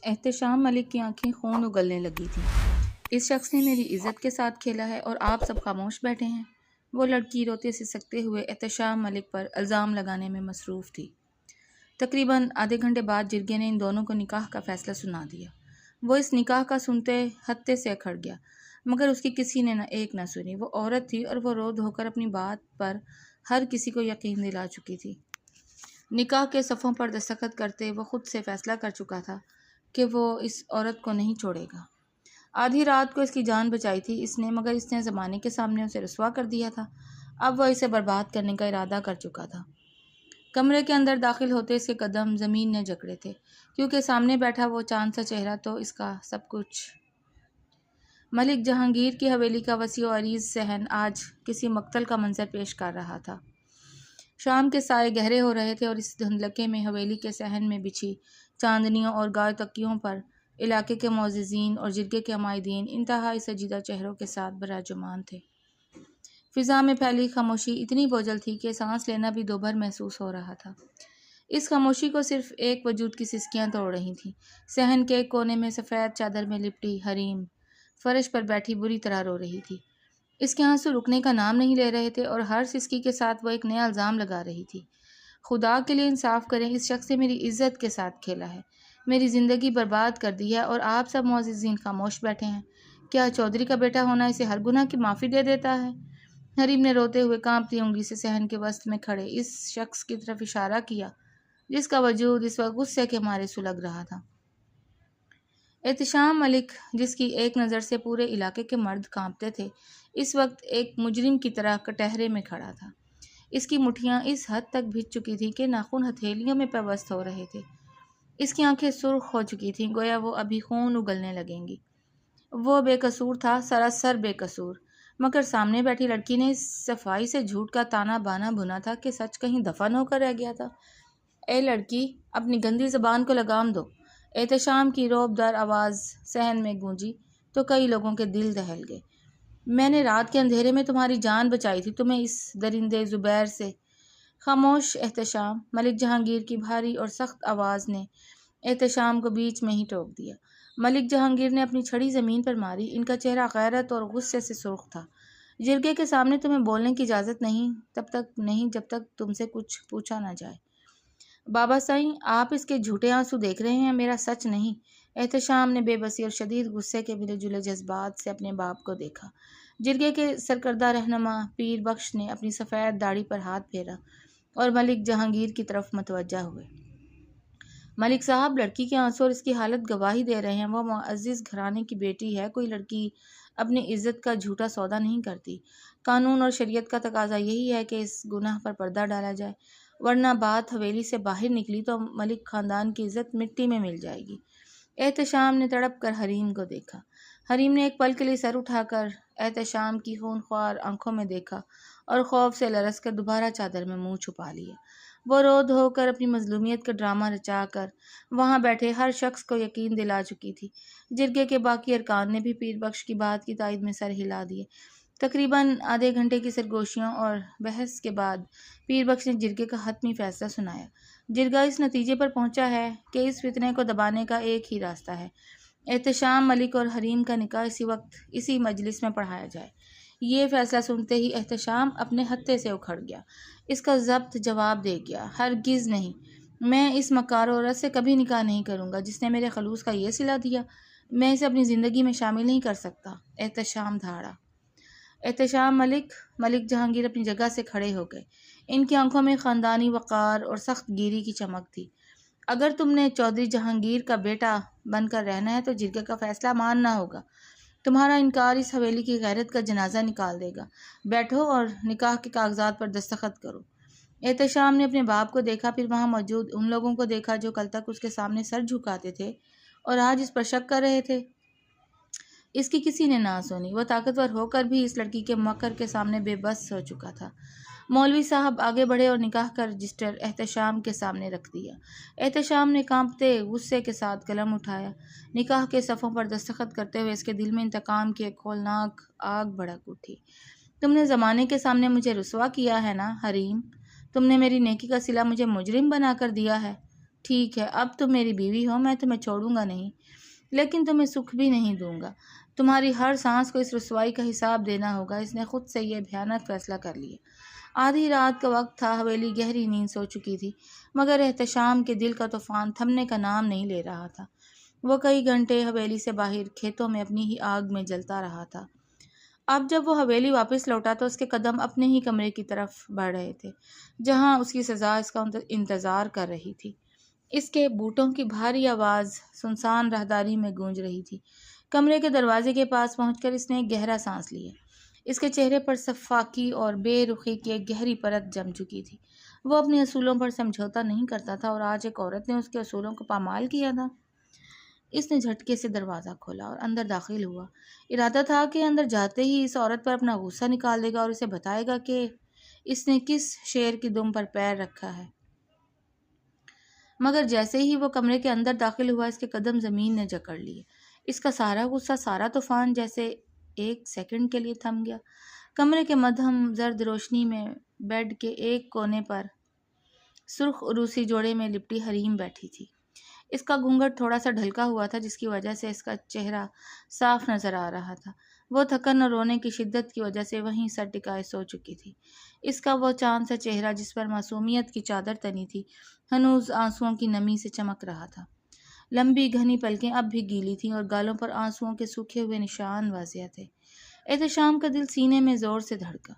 احتشام ملک کی آنکھیں خون اگلنے لگی تھیں۔ اس شخص نے میری عزت کے ساتھ کھیلا ہے اور آپ سب خاموش بیٹھے ہیں۔ وہ لڑکی روتے سسکتے ہوئے احتشام ملک پر الزام لگانے میں مصروف تھی۔ تقریباً آدھے گھنٹے بعد جرگے نے ان دونوں کو نکاح کا فیصلہ سنا دیا۔ وہ اس نکاح کا سنتے ہتے سے اکھڑ گیا، مگر اس کی کسی نے ایک نہ سنی۔ وہ عورت تھی اور وہ رو دھو کر اپنی بات پر ہر کسی کو یقین دلا چکی تھی۔ نکاح کے صفوں پر دستخط کرتے وہ خود سے فیصلہ کر چکا تھا کہ وہ اس عورت کو نہیں چھوڑے گا۔ آدھی رات کو اس کی جان بچائی تھی اس نے، مگر اس نے زمانے کے سامنے اسے رسوا کر دیا تھا۔ اب وہ اسے برباد کرنے کا ارادہ کر چکا تھا۔ کمرے کے اندر داخل ہوتے اس کے قدم زمین نے جکڑے تھے، کیونکہ سامنے بیٹھا وہ چاند سا چہرہ تو اس کا سب کچھ۔ ملک جہانگیر کی حویلی کا وسیع و عریض صحن آج کسی مقتل کا منظر پیش کر رہا تھا۔ شام کے سائے گہرے ہو رہے تھے اور اس دھندلکے میں حویلی کے صحن میں بچھی چاندنیوں اور گائے تکیوں پر علاقے کے معززین اور جرگے کے عمائدین انتہائی سجیدہ چہروں کے ساتھ براجمان تھے۔ فضا میں پھیلی خاموشی اتنی بوجھل تھی کہ سانس لینا بھی دوبھر محسوس ہو رہا تھا۔ اس خاموشی کو صرف ایک وجود کی سسکیاں توڑ رہی تھیں۔ صحن کے ایک کونے میں سفید چادر میں لپٹی حریم فرش پر بیٹھی بری طرح رو رہی تھی۔ اس کے آنسو رکنے کا نام نہیں لے رہے تھے اور ہر سسکی کے ساتھ وہ ایک نیا الزام لگا رہی تھی۔ خدا کے لیے انصاف کریں، اس شخص نے میری عزت کے ساتھ کھیلا ہے، میری زندگی برباد کر دی ہے اور آپ سب معززین خاموش بیٹھے ہیں۔ کیا چودھری کا بیٹا ہونا اسے ہر گناہ کی معافی دے دیتا ہے؟ حریم نے روتے ہوئے کانپتی انگلی سے صحن کے وسط میں کھڑے اس شخص کی طرف اشارہ کیا جس کا وجود اس وقت غصے کے مارے سلگ رہا تھا۔ احتشام ملک، جس کی ایک نظر سے پورے علاقے کے مرد کانپتے تھے، اس وقت ایک مجرم کی طرح کٹہرے میں کھڑا تھا۔ اس کی مٹھیاں اس حد تک بھیج چکی تھیں کہ ناخن ہتھیلیوں میں پیوست ہو رہے تھے۔ اس کی آنکھیں سرخ ہو چکی تھیں، گویا وہ ابھی خون اگلنے لگیں گی۔ وہ بے قصور تھا، سراسر بے قصور، مگر سامنے بیٹھی لڑکی نے اس صفائی سے جھوٹ کا تانا بانا بنا تھا کہ سچ کہیں دفن ہو کر رہ گیا تھا۔ اے لڑکی، اپنی گندی زبان کو لگام دو۔ احتشام کی روب دار آواز صحن میں گونجی تو کئی لوگوں کے دل دہل گئے۔ میں نے رات کے اندھیرے میں تمہاری جان بچائی تھی، تمہیں اس درندے زبیر سے۔ خاموش احتشام، ملک جہانگیر کی بھاری اور سخت آواز نے احتشام کو بیچ میں ہی ٹوک دیا۔ ملک جہانگیر نے اپنی چھڑی زمین پر ماری، ان کا چہرہ غیرت اور غصے سے سرخ تھا۔ جرگے کے سامنے تمہیں بولنے کی اجازت نہیں، تب تک نہیں جب تک تم سے کچھ پوچھا نہ جائے۔ بابا سائیں، آپ اس کے جھوٹے آنسو دیکھ رہے ہیں، میرا سچ نہیں۔ احتشام نے بے بسی اور شدید غصے کے ملے جلے جذبات سے اپنے باپ کو دیکھا۔ جرگے کے سرکردہ رہنما پیر بخش نے اپنی سفید داڑھی پر ہاتھ پھیرا اور ملک جہانگیر کی طرف متوجہ ہوئے۔ ملک صاحب، لڑکی کے آنسو اور اس کی حالت گواہی دے رہے ہیں، وہ معزز گھرانے کی بیٹی ہے، کوئی لڑکی اپنی عزت کا جھوٹا سودا نہیں کرتی۔ قانون اور شریعت کا تقاضا یہی ہے کہ اس گناہ پر پردہ ڈالا جائے، ورنہ بات حویلی سے باہر نکلی تو ملک خاندان کی عزت مٹی میں مل جائے گی۔ احتشام نے تڑپ کر حریم کو دیکھا۔ حریم نے ایک پل کے لیے سر اٹھا کر احتشام کی خونخوار آنکھوں میں دیکھا اور خوف سے لرز کر دوبارہ چادر میں منہ چھپا لیا۔ وہ رو دھو کر اپنی مظلومیت کا ڈرامہ رچا کر وہاں بیٹھے ہر شخص کو یقین دلا چکی تھی۔ جرگے کے باقی ارکان نے بھی پیر بخش کی بات کی تائید میں سر ہلا دیے۔ تقریباً آدھے گھنٹے کی سرگوشیوں اور بحث کے بعد پیر بخش نے جرگے کا حتمی فیصلہ سنایا۔ جرگہ اس نتیجے پر پہنچا ہے کہ اس فتنے کو دبانے کا ایک ہی راستہ ہے، احتشام ملک اور حریم کا نکاح اسی وقت اسی مجلس میں پڑھایا جائے۔ یہ فیصلہ سنتے ہی احتشام اپنے ہتے سے اکھڑ گیا۔ اس کا ضبط جواب دے گیا، ہرگز نہیں، میں اس مکار عورت سے کبھی نکاح نہیں کروں گا جس نے میرے خلوص کا یہ صلہ دیا، میں اسے اپنی زندگی میں شامل نہیں کر سکتا۔ احتشام دھاڑا۔ احتشام ملک جہانگیر اپنی جگہ سے کھڑے ہو گئے۔ ان کی آنکھوں میں خاندانی وقار اور سخت گیری کی چمک تھی۔ اگر تم نے چودھری جہانگیر کا بیٹا بن کر رہنا ہے تو جرگے کا فیصلہ ماننا ہوگا۔ تمہارا انکار اس حویلی کی غیرت کا جنازہ نکال دے گا۔ بیٹھو اور نکاح کے کاغذات پر دستخط کرو۔ احتشام نے اپنے باپ کو دیکھا، پھر وہاں موجود ان لوگوں کو دیکھا جو کل تک اس کے سامنے سر جھکاتے تھے اور آج اس پر شک کر رہے تھے۔ اس کی کسی نے نہ سنی۔ وہ طاقتور ہو کر بھی اس لڑکی کے مکر کے سامنے بے بس ہو چکا تھا۔ مولوی صاحب آگے بڑھے اور نکاح کا رجسٹر احتشام کے سامنے رکھ دیا۔ احتشام نے کانپتے غصے کے ساتھ قلم اٹھایا۔ نکاح کے صفوں پر دستخط کرتے ہوئے اس کے دل میں انتقام کی ایک ہولناک آگ بھڑک اٹھی۔ تم نے زمانے کے سامنے مجھے رسوا کیا ہے نا حریم، تم نے میری نیکی کا صلہ مجھے مجرم بنا کر دیا ہے۔ ٹھیک ہے، اب تم میری بیوی ہو، میں تمہیں چھوڑوں گا نہیں، لیکن تمہیں سکھ بھی نہیں دوں گا۔ تمہاری ہر سانس کو اس رسوائی کا حساب دینا ہوگا۔ اس نے خود سے یہ بھیانک فیصلہ کر لیا۔ آدھی رات کا وقت تھا، حویلی گہری نیند سو چکی تھی، مگر احتشام کے دل کا طوفان تھمنے کا نام نہیں لے رہا تھا۔ وہ کئی گھنٹے حویلی سے باہر کھیتوں میں اپنی ہی آگ میں جلتا رہا تھا۔ اب جب وہ حویلی واپس لوٹا تو اس کے قدم اپنے ہی کمرے کی طرف بڑھ رہے تھے، جہاں اس کی سزا اس کا انتظار کر رہی تھی۔ اس کے بوٹوں کی بھاری آواز سنسان راہداری میں گونج رہی تھی۔ کمرے کے دروازے کے پاس پہنچ کر اس نے ایک گہرا سانس لیا۔ اس کے چہرے پر صفاقی اور بے رخی کی ایک گہری پرت جم چکی تھی۔ وہ اپنے اصولوں پر سمجھوتا نہیں کرتا تھا، اور آج ایک عورت نے اس کے اصولوں کو پامال کیا تھا۔ اس نے جھٹکے سے دروازہ کھولا اور اندر داخل ہوا۔ ارادہ تھا کہ اندر جاتے ہی اس عورت پر اپنا غصہ نکال دے گا اور اسے بتائے گا کہ اس نے کس شیر کی دم پر پیر رکھا ہے۔ مگر جیسے ہی وہ کمرے کے اندر داخل ہوا، اس کے قدم زمین نے جکڑ لیے۔ اس کا سارا غصہ، سارا طوفان جیسے ایک سیکنڈ کے لیے تھم گیا۔ کمرے کے مدھم زرد روشنی میں بیڈ کے ایک کونے پر سرخ عروسی جوڑے میں لپٹی حریم بیٹھی تھی۔ اس کا گھونگھٹ تھوڑا سا ڈھلکا ہوا تھا، جس کی وجہ سے اس کا چہرہ صاف نظر آ رہا تھا۔ وہ تھکن اور رونے کی شدت کی وجہ سے وہیں سر ٹکائے سو چکی تھی۔ اس کا وہ چاند سا چہرہ جس پر معصومیت کی چادر تنی تھی، ہنوز آنسوؤں کی نمی سے چمک رہا تھا۔ لمبی گھنی پلکیں اب بھی گیلی تھیں اور گالوں پر آنسوؤں کے سوکھے ہوئے نشان واضح تھے۔ احتشام کا دل سینے میں زور سے دھڑکا۔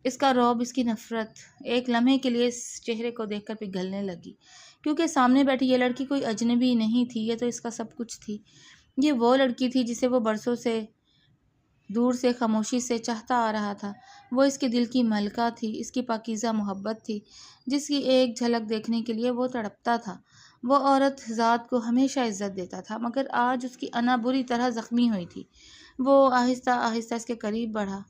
اس کا رعب، اس کی نفرت ایک لمحے کے لیے اس چہرے کو دیکھ کر پگھلنے لگی، کیونکہ سامنے بیٹھی یہ لڑکی کوئی اجنبی نہیں تھی، یہ تو اس کا سب کچھ تھی۔ یہ وہ لڑکی تھی جسے وہ برسوں سے دور سے خاموشی سے چاہتا آ رہا تھا۔ وہ اس کے دل کی ملکہ تھی، اس کی پاکیزہ محبت تھی، جس کی ایک جھلک دیکھنے کے لیے وہ تڑپتا تھا۔ وہ عورت ذات کو ہمیشہ عزت دیتا تھا، مگر آج اس کی انا بری طرح زخمی ہوئی تھی۔ وہ آہستہ آہستہ اس کے قریب بڑھا۔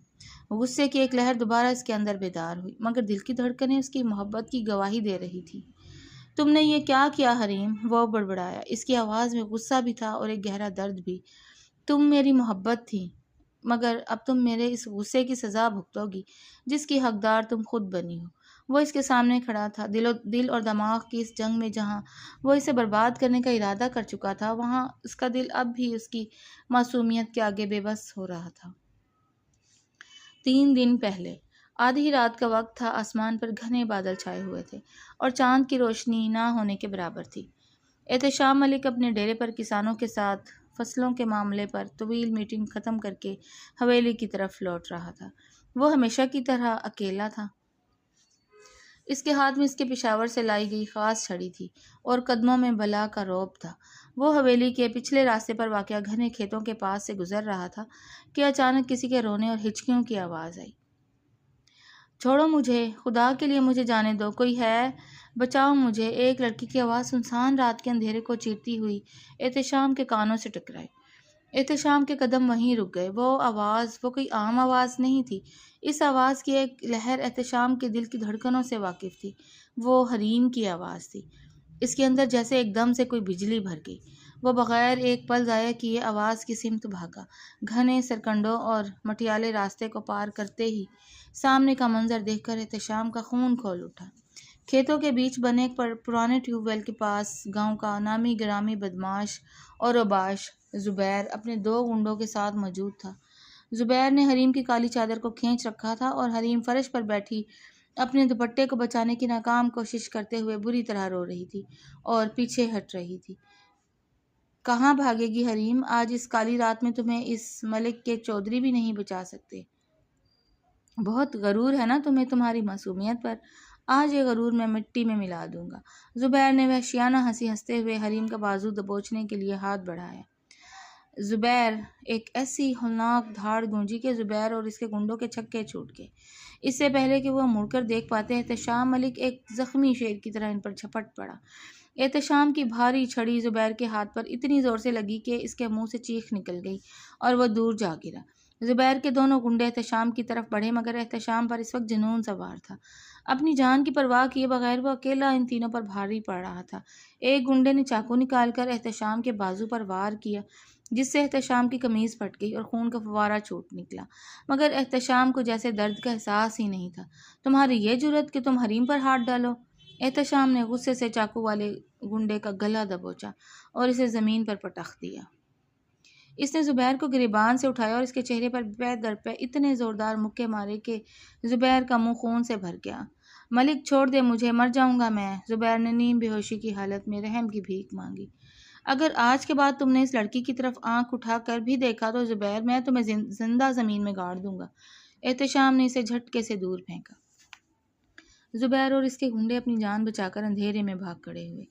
غصے کی ایک لہر دوبارہ اس کے اندر بیدار ہوئی، مگر دل کی دھڑکنیں اس کی محبت کی گواہی دے رہی تھی۔ تم نے یہ کیا کیا حریم؟ وہ بڑبڑایا۔ اس کی آواز میں غصہ بھی تھا اور ایک گہرا درد بھی۔ تم میری محبت تھی، مگر اب تم میرے اس غصے کی سزا بھگتو گی، جس کی حقدار تم خود بنی ہو۔ وہ اس کے سامنے کھڑا تھا، دل اور دماغ کی اس جنگ میں جہاں وہ اسے برباد کرنے کا ارادہ کر چکا تھا، وہاں اس کا دل اب بھی اس کی معصومیت کے آگے بے بس ہو رہا تھا۔ 3 دن پہلے آدھی رات کا وقت تھا، آسمان پر گھنے بادل چھائے ہوئے تھے اور چاند کی روشنی نہ ہونے کے برابر تھی۔ احتشام ملک اپنے ڈیرے پر کسانوں کے ساتھ فصلوں کے معاملے پر طویل میٹنگ ختم کر کے حویلی کی طرف لوٹ رہا تھا۔ وہ ہمیشہ کی طرح اکیلا تھا۔ اس کے ہاتھ میں اس کے پشاور سے لائی گئی خاص چھڑی تھی اور قدموں میں بلا کا رعب تھا۔ وہ حویلی کے پچھلے راستے پر واقع گھنے کھیتوں کے پاس سے گزر رہا تھا کہ اچانک کسی کے رونے اور ہچکیوں کی آواز آئی۔ چھوڑو مجھے، خدا کے لیے مجھے جانے دو، کوئی ہے؟ بچاؤ مجھے! ایک لڑکی کی آواز سنسان رات کے اندھیرے کو چیرتی ہوئی احتشام کے کانوں سے ٹکرائی۔ احتشام کے قدم وہیں رک گئے۔ وہ آواز، وہ کوئی عام آواز نہیں تھی۔ اس آواز کی ایک لہر احتشام کے دل کی دھڑکنوں سے واقف تھی۔ وہ حریم کی آواز تھی۔ اس کے اندر جیسے ایک دم سے کوئی بجلی بھر گئی۔ وہ بغیر ایک پل ضائع کیے آواز کی سمت بھاگا۔ گھنے سرکنڈوں اور مٹیالے راستے کو پار کرتے ہی سامنے کا منظر دیکھ کر احتشام کا خون کھول اٹھا۔ کھیتوں کے بیچ بنے ایک پرانے ٹیوب ویل کے پاس گاؤں کا نامی گرامی بدماش اور اوباش زبیر اپنے 2 گنڈوں کے ساتھ موجود تھا۔ زبیر نے حریم کی کالی چادر کو کھینچ رکھا تھا اور حریم فرش پر بیٹھی اپنے دوپٹے کو بچانے کی ناکام کوشش کرتے ہوئے بری طرح رو رہی تھی اور پیچھے ہٹ رہی تھی۔ کہاں بھاگے گی حریم؟ آج اس کالی رات میں تمہیں اس ملک کے چودھری بھی نہیں بچا سکتے۔ بہت غرور ہے نا تمہیں تمہاری معصومیت پر۔ آج یہ غرور میں مٹی میں ملا دوں گا۔ زبیر نے وحشیانہ ہنسی ہنستے ہوئے حریم کا بازو دبوچنے کے لیے ہاتھ بڑھایا۔ زبیر! ایک ایسی ہولناک دھاڑ گونجی کہ زبیر اور اس کے گنڈوں کے چھکے چھوٹ گئے۔ اس سے پہلے کہ وہ مڑ کر دیکھ پاتے، احتشام ملک ایک زخمی شیر کی طرح ان پر جھپٹ پڑا۔ احتشام کی بھاری چھڑی زبیر کے ہاتھ پر اتنی زور سے لگی کہ اس کے منہ سے چیخ نکل گئی اور وہ دور جا گرا۔ زبیر کے دونوں گنڈے احتشام کی طرف بڑھے، مگر احتشام پر اس وقت جنون سوار تھا۔ اپنی جان کی پرواہ کیے بغیر وہ اکیلا ان تینوں پر بھاری پڑ رہا تھا۔ ایک گنڈے نے چاقو نکال کر احتشام کے بازو پر وار کیا، جس سے احتشام کی قمیض پھٹ گئی اور خون کا فوارہ چھوٹ نکلا، مگر احتشام کو جیسے درد کا احساس ہی نہیں تھا۔ تمہاری یہ جرأت کہ تم حریم پر ہاتھ ڈالو؟ احتشام نے غصے سے چاقو والے گنڈے کا گلا دبوچا اور اسے زمین پر پٹخ دیا۔ اس نے زبیر کو گریبان سے اٹھایا اور اس کے چہرے پر پے در پے اتنے زوردار مکے مارے کہ زبیر کا منہ خون سے بھر گیا۔ ملک چھوڑ دے مجھے، مر جاؤں گا میں، زبیر نے نیم بے ہوشی کی حالت میں رحم کی بھیک مانگی۔ اگر آج کے بعد تم نے اس لڑکی کی طرف آنکھ اٹھا کر بھی دیکھا تو زبیر، میں تمہیں زندہ زمین میں گاڑ دوں گا۔ احتشام نے اسے جھٹکے سے دور پھینکا۔ زبیر اور اس کے گنڈے اپنی جان بچا کر اندھیرے میں بھاگ کھڑے ہوئے۔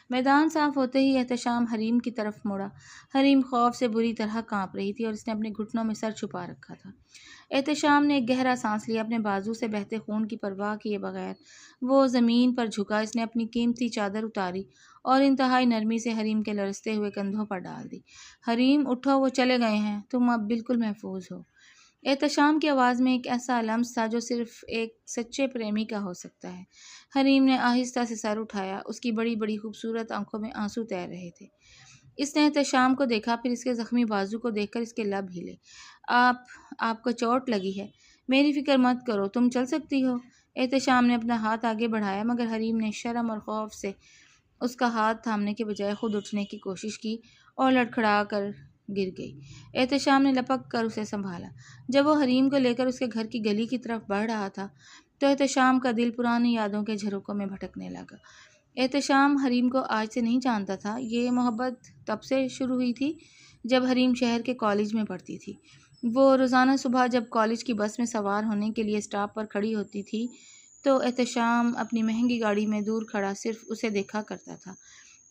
میدان صاف ہوتے ہی احتشام حریم کی طرف مڑا۔ حریم خوف سے بری طرح کانپ رہی تھی اور اس نے اپنے گھٹنوں میں سر چھپا رکھا تھا۔ احتشام نے ایک گہرا سانس لیا، اپنے بازو سے بہتے خون کی پرواہ کیے بغیر وہ زمین پر جھکا۔ اس نے اپنی قیمتی چادر اتاری اور انتہائی نرمی سے حریم کے لرزتے ہوئے کندھوں پر ڈال دی۔ حریم اٹھو، وہ چلے گئے ہیں، تم اب بالکل محفوظ ہو۔ احتشام کی آواز میں ایک ایسا لمس تھا جو صرف ایک سچے پریمی کا ہو سکتا ہے۔ حریم نے آہستہ سے سر اٹھایا، اس کی بڑی بڑی خوبصورت آنکھوں میں آنسو تیر رہے تھے۔ اس نے احتشام کو دیکھا، پھر اس کے زخمی بازو کو دیکھ کر اس کے لب ہلے۔ آپ کو چوٹ لگی ہے، میری فکر مت کرو، تم چل سکتی ہو۔ احتشام نے اپنا ہاتھ آگے بڑھایا مگر حریم نے شرم اور خوف سے اس کا ہاتھ تھامنے کے بجائے خود اٹھنے کی کوشش کی اور لڑکھڑا کر گر گئی۔ احتشام نے لپک کر اسے سنبھالا۔ جب وہ حریم کو لے کر اس کے گھر کی گلی کی طرف بڑھ رہا تھا تو احتشام کا دل پرانی یادوں کے جھروکوں میں بھٹکنے لگا۔ احتشام حریم کو آج سے نہیں جانتا تھا، یہ محبت تب سے شروع ہوئی تھی جب حریم شہر کے کالج میں پڑھتی تھی۔ وہ روزانہ صبح جب کالج کی بس میں سوار ہونے کے لیے اسٹاپ پر کھڑی ہوتی تھی تو احتشام اپنی مہنگی گاڑی میں دور کھڑا صرف اسے دیکھا کرتا تھا۔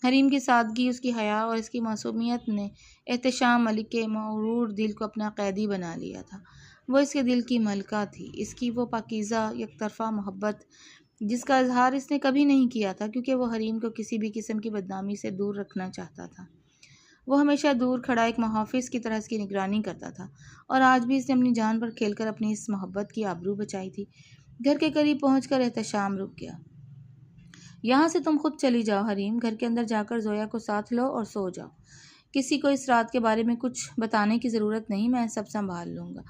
حریم کی سادگی، اس کی حیا اور اس کی معصومیت نے احتشام ملک کے مغرور دل کو اپنا قیدی بنا لیا تھا۔ وہ اس کے دل کی ملکہ تھی، اس کی وہ پاکیزہ یک طرفہ محبت جس کا اظہار اس نے کبھی نہیں کیا تھا کیونکہ وہ حریم کو کسی بھی قسم کی بدنامی سے دور رکھنا چاہتا تھا۔ وہ ہمیشہ دور کھڑا ایک محافظ کی طرح اس کی نگرانی کرتا تھا اور آج بھی اس نے اپنی جان پر کھیل کر اپنی اس محبت کی آبرو بچائی تھی۔ گھر کے قریب پہنچ کر احتشام رک گیا۔ یہاں سے تم خود چلی جاؤ حریم، گھر کے اندر جا کر زویا کو ساتھ لو اور سو جاؤ۔ کسی کو اس رات کے بارے میں کچھ بتانے کی ضرورت نہیں، میں سب سنبھال لوں گا۔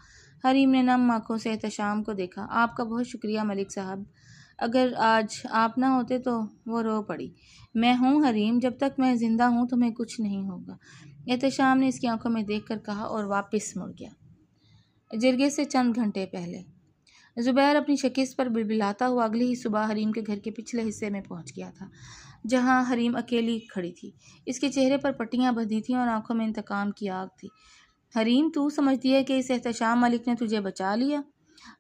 حریم نے نم آنکھوں سے احتشام کو دیکھا۔ آپ کا بہت شکریہ ملک صاحب، اگر آج آپ نہ ہوتے تو… وہ رو پڑی۔ میں ہوں حریم، جب تک میں زندہ ہوں تمہیں کچھ نہیں ہوگا، احتشام نے اس کی آنکھوں میں دیکھ کر کہا اور واپس مڑ گیا۔ جرگے سے چند گھنٹے پہلے زبیر اپنی شکست پر بلبلاتا ہوا اگلی ہی صبح حریم کے گھر کے پچھلے حصے میں پہنچ گیا تھا جہاں حریم اکیلی کھڑی تھی۔ اس کے چہرے پر پٹیاں بندھی تھیں اور آنکھوں میں انتقام کی آگ تھی۔ حریم، تو سمجھتی ہے کہ اس احتشام ملک نے تجھے بچا لیا؟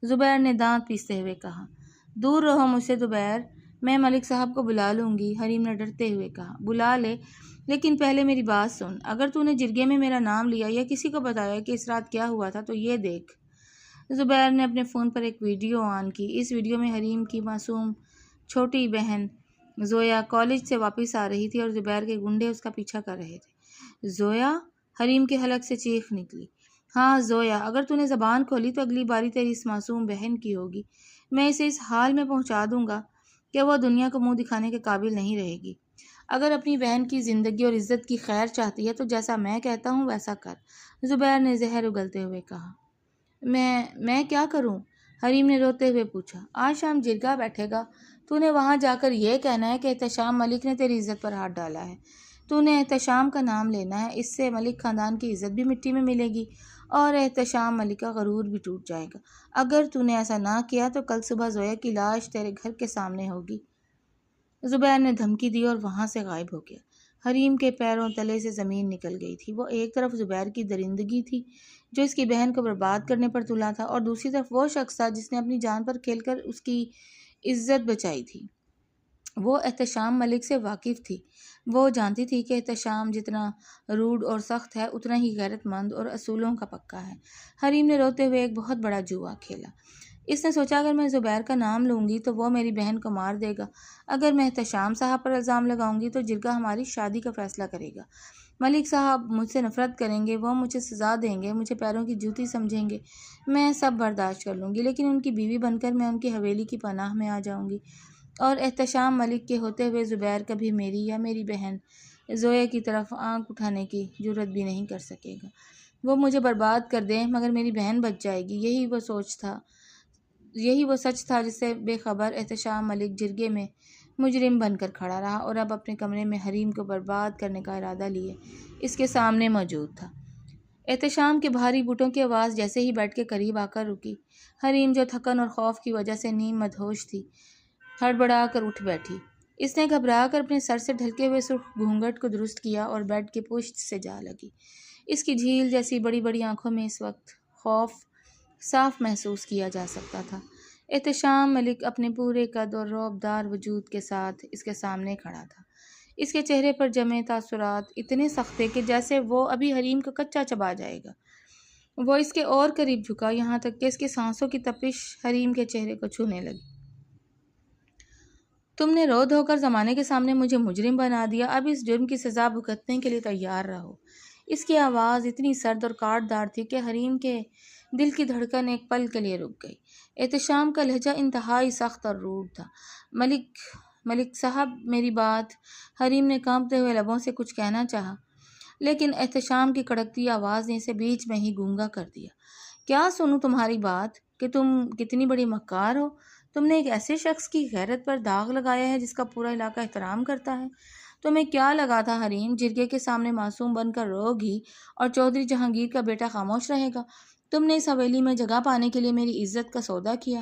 زبیر نے دانت پیستے ہوئے کہا۔ دور رہو مجھ سے زبیر، میں ملک صاحب کو بلا لوں گی، حریم نے ڈرتے ہوئے کہا۔ بلا لے، لیکن پہلے میری بات سن۔ اگر تو نے جرگے میں میرا نام لیا یا کسی کو بتایا کہ اس رات کیا ہوا تھا تو یہ دیکھ۔ زبیر نے اپنے فون پر ایک ویڈیو آن کی۔ اس ویڈیو میں حریم کی معصوم چھوٹی بہن زویا کالج سے واپس آ رہی تھی اور زبیر کے گنڈے اس کا پیچھا کر رہے تھے۔ زویا؟ حریم کے حلق سے چیخ نکلی۔ ہاں زویا، اگر تو نے زبان کھولی تو اگلی باری تیری اس معصوم بہن کی ہوگی۔ میں اسے اس حال میں پہنچا دوں گا کہ وہ دنیا کو منہ دکھانے کے قابل نہیں رہے گی۔ اگر اپنی بہن کی زندگی اور عزت کی خیر چاہتی ہے تو جیسا میں کہتا ہوں ویسا کر، زبیر نے زہر اگلتے ہوئے کہا۔ میں کیا کروں؟ حریم نے روتے ہوئے پوچھا۔ آج شام جرگہ بیٹھے گا، تو نے وہاں جا کر یہ کہنا ہے کہ احتشام ملک نے تیری عزت پر ہاتھ ڈالا ہے۔ تو نے احتشام کا نام لینا ہے، اس سے ملک خاندان کی عزت بھی مٹی میں ملے گی اور احتشام ملک کا غرور بھی ٹوٹ جائے گا۔ اگر تو نے ایسا نہ کیا تو کل صبح زویا کی لاش تیرے گھر کے سامنے ہوگی۔ زبیر نے دھمکی دی اور وہاں سے غائب ہو گیا۔ حریم کے پیروں تلے سے زمین نکل گئی تھی۔ وہ ایک طرف زبیر کی درندگی تھی جو اس کی بہن کو برباد کرنے پر تلا تھا اور دوسری طرف وہ شخص تھا جس نے اپنی جان پر کھیل کر اس کی عزت بچائی تھی۔ وہ احتشام ملک سے واقف تھی۔ وہ جانتی تھی کہ احتشام جتنا روڈ اور سخت ہے اتنا ہی غیرت مند اور اصولوں کا پکا ہے۔ حریم نے روتے ہوئے ایک بہت بڑا جوا کھیلا۔ اس نے سوچا اگر میں زبیر کا نام لوں گی تو وہ میری بہن کو مار دے گا، اگر میں احتشام صاحب پر الزام لگاؤں گی تو جرگہ ہماری شادی کا فیصلہ کرے گا، ملک صاحب مجھ سے نفرت کریں گے، وہ مجھے سزا دیں گے، مجھے پیروں کی جوتی سمجھیں گے۔ میں سب برداشت کر لوں گی لیکن ان کی بیوی بن کر میں ان کی حویلی کی پناہ میں آ جاؤں گی اور احتشام ملک کے ہوتے ہوئے زبیر کبھی میری یا میری بہن زویا کی طرف آنکھ اٹھانے کی جرات بھی نہیں کر سکے گا۔ وہ مجھے برباد کر دیں مگر میری بہن بچ جائے گی۔ یہی وہ سچ تھا جس سے بے خبر احتشام ملک جرگے میں مجرم بن کر کھڑا رہا اور اب اپنے کمرے میں حریم کو برباد کرنے کا ارادہ لیے اس کے سامنے موجود تھا۔ احتشام کے بھاری بوٹوں کی آواز جیسے ہی بیڈ کے قریب آ کر رکی، حریم جو تھکن اور خوف کی وجہ سے نیم مدہوش تھی، ہڑبڑا کر اٹھ بیٹھی۔ اس نے گھبرا کر اپنے سر سے ڈھلکے ہوئے سرخ گھونگھٹ کو درست کیا اور بیڈ کے پشت سے جا لگی۔ اس کی جھیل جیسی بڑی بڑی آنکھوں میں اس وقت خوف صاف محسوس کیا جا سکتا تھا۔ احتشام ملک اپنے پورے قد اور رعبدار وجود کے ساتھ اس کے سامنے کھڑا تھا۔ اس کے چہرے پر جمے تاثرات اتنے سخت تھے کہ جیسے وہ ابھی حریم کو کچا چبا جائے گا۔ وہ اس کے اور قریب جھکا، یہاں تک کہ اس کی سانسوں کی تپش حریم کے چہرے کو چھونے لگی۔ تم نے رو دھو کر زمانے کے سامنے مجھے مجرم بنا دیا، اب اس جرم کی سزا بھگتنے کے لیے تیار رہو۔ اس کی آواز اتنی سرد اور کاٹ دار تھی کہ حریم کے دل کی دھڑکن ایک پل کے لیے رک گئی۔ احتشام کا لہجہ انتہائی سخت اور روڈ تھا۔ ملک صاحب میری بات۔ حریم نے کانپتے ہوئے لبوں سے کچھ کہنا چاہا، لیکن احتشام کی کڑکتی آواز نے اسے بیچ میں ہی گونگا کر دیا۔ کیا سنوں تمہاری بات کہ تم کتنی بڑی مکار ہو؟ تم نے ایک ایسے شخص کی غیرت پر داغ لگایا ہے جس کا پورا علاقہ احترام کرتا ہے۔ تمہیں کیا لگا تھا حریم جرگے کے سامنے معصوم بن کر رو گی اور چودھری جہانگیر کا بیٹا خاموش رہے گا؟ تم نے اس حویلی میں جگہ پانے کے لیے میری عزت کا سودا کیا۔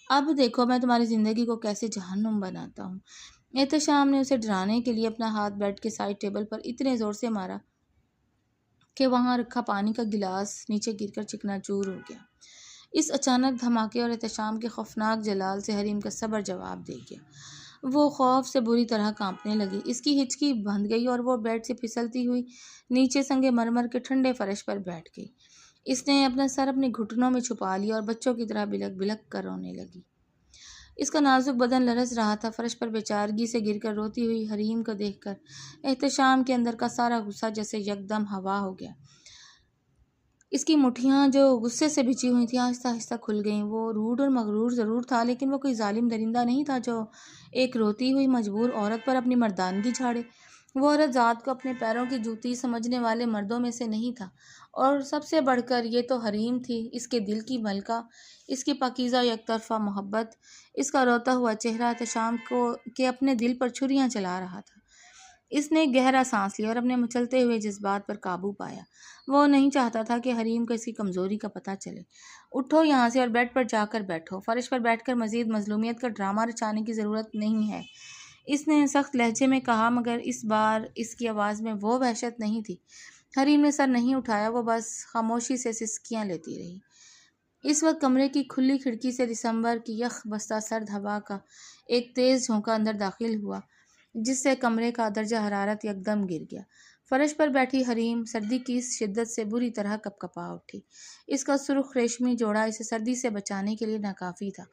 اب دیکھو میں تمہاری زندگی کو کیسے جہنم بناتا ہوں۔ احتشام نے اسے ڈرانے کے لیے اپنا ہاتھ بیڈ کے سائڈ ٹیبل پر اتنے زور سے مارا کہ وہاں رکھا پانی کا گلاس نیچے گر کر چکنا چور ہو گیا۔ اس اچانک دھماکے اور احتشام کے خوفناک جلال سے حریم کا صبر جواب دے گیا۔ وہ خوف سے بری طرح کانپنے لگی، اس کی ہچکی بندھ گئی اور وہ بیڈ سے پھسلتی ہوئی نیچے سنگ مرمر کے ٹھنڈے فرش پر بیٹھ گئی۔ اس نے اپنا سر اپنے گھٹنوں میں چھپا لیا اور بچوں کی طرح بلک بلک کر رونے لگی۔ اس کا نازک بدن لرز رہا تھا۔ فرش پر بیچارگی سے گر کر روتی ہوئی حریم کو دیکھ کر احتشام کے اندر کا سارا غصہ جیسے یکدم ہوا ہو گیا۔ اس کی مٹھیاں جو غصے سے بھیچی ہوئی تھیں آہستہ آہستہ کھل گئیں۔ وہ روڈ اور مغرور ضرور تھا، لیکن وہ کوئی ظالم درندہ نہیں تھا جو ایک روتی ہوئی مجبور عورت پر اپنی مردانگی جھاڑے۔ وہ عورت ذات کو اپنے پیروں کی جوتی سمجھنے والے مردوں میں سے نہیں تھا، اور سب سے بڑھ کر یہ تو حریم تھی، اس کے دل کی ملکہ، اس کی پاکیزہ یک طرفہ محبت۔ اس کا روتا ہوا چہرہ احتشام کے اپنے دل پر چھریاں چلا رہا تھا۔ اس نے گہرا سانس لیا اور اپنے مچلتے ہوئے جذبات پر قابو پایا۔ وہ نہیں چاہتا تھا کہ حریم کو اس کی کمزوری کا پتہ چلے۔ اٹھو یہاں سے اور بیڈ پر جا کر بیٹھو۔ فرش پر بیٹھ کر مزید مظلومیت کا ڈرامہ رچانے کی ضرورت نہیں ہے، اس نے سخت لہجے میں کہا، مگر اس بار اس کی آواز میں وہ وحشت نہیں تھی۔ حریم نے سر نہیں اٹھایا، وہ بس خاموشی سے سسکیاں لیتی رہی۔ اس وقت کمرے کی کھلی کھڑکی سے دسمبر کی یخ بستہ سرد ہوا کا ایک تیز جھونکا اندر داخل ہوا، جس سے کمرے کا درجہ حرارت یکدم گر گیا۔ فرش پر بیٹھی حریم سردی کی اس شدت سے بری طرح کپکپا اٹھی۔ اس کا سرخ ریشمی جوڑا اسے سردی سے بچانے کے لیے ناکافی تھا۔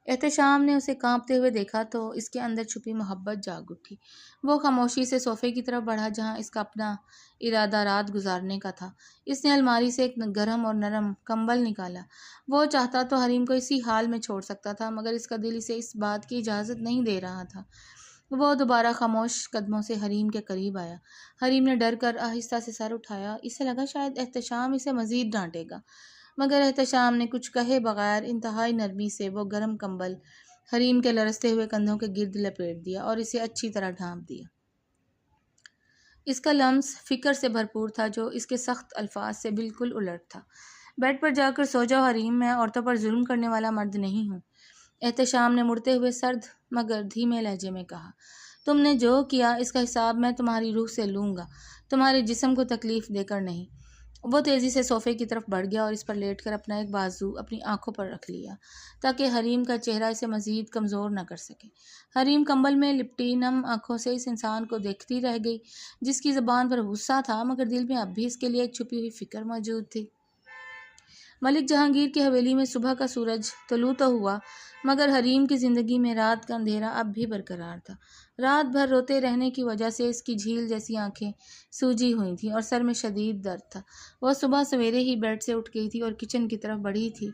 احتشام نے اسے کانپتے ہوئے دیکھا تو اس کے اندر چھپی محبت جاگ اٹھی۔ وہ خاموشی سے صوفے کی طرف بڑھا جہاں اس کا اپنا ارادہ رات گزارنے کا تھا۔ اس نے الماری سے ایک گرم اور نرم کمبل نکالا۔ وہ چاہتا تو حریم کو اسی حال میں چھوڑ سکتا تھا، مگر اس کا دل اسے اس بات کی اجازت نہیں دے رہا تھا۔ وہ دوبارہ خاموش قدموں سے حریم کے قریب آیا۔ حریم نے ڈر کر آہستہ سے سر اٹھایا۔ اسے لگا شاید احتشام اسے مزید ڈانٹے گا، مگر احتشام نے کچھ کہے بغیر انتہائی نرمی سے وہ گرم کمبل حریم کے لرزتے ہوئے کندھوں کے گرد لپیٹ دیا اور اسے اچھی طرح ڈھانپ دیا۔ اس کا لمس فکر سے بھرپور تھا جو اس کے سخت الفاظ سے بالکل الٹ تھا۔ بیڈ پر جا کر سو جاؤ حریم، میں عورتوں پر ظلم کرنے والا مرد نہیں ہوں، احتشام نے مڑتے ہوئے سرد مگر دھیمے لہجے میں کہا۔ تم نے جو کیا اس کا حساب میں تمہاری روح سے لوں گا، تمہارے جسم کو تکلیف دے کر نہیں۔ وہ تیزی سے صوفے کی طرف بڑھ گیا اور اس پر لیٹ کر اپنا ایک بازو اپنی آنکھوں پر رکھ لیا تاکہ حریم کا چہرہ اسے مزید کمزور نہ کر سکے۔ حریم کمبل میں لپٹی نم آنکھوں سے اس انسان کو دیکھتی رہ گئی جس کی زبان پر غصہ تھا، مگر دل میں اب بھی اس کے لیے ایک چھپی ہوئی فکر موجود تھی۔ ملک جہانگیر کی حویلی میں صبح کا سورج طلوع تو ہوا، مگر حریم کی زندگی میں رات کا اندھیرا اب بھی برقرار تھا۔ رات بھر روتے رہنے کی وجہ سے اس کی جھیل جیسی آنکھیں سوجی ہوئی تھیں اور سر میں شدید درد تھا۔ وہ صبح سویرے ہی بیڈ سے اٹھ گئی تھی اور کچن کی طرف بڑھی تھی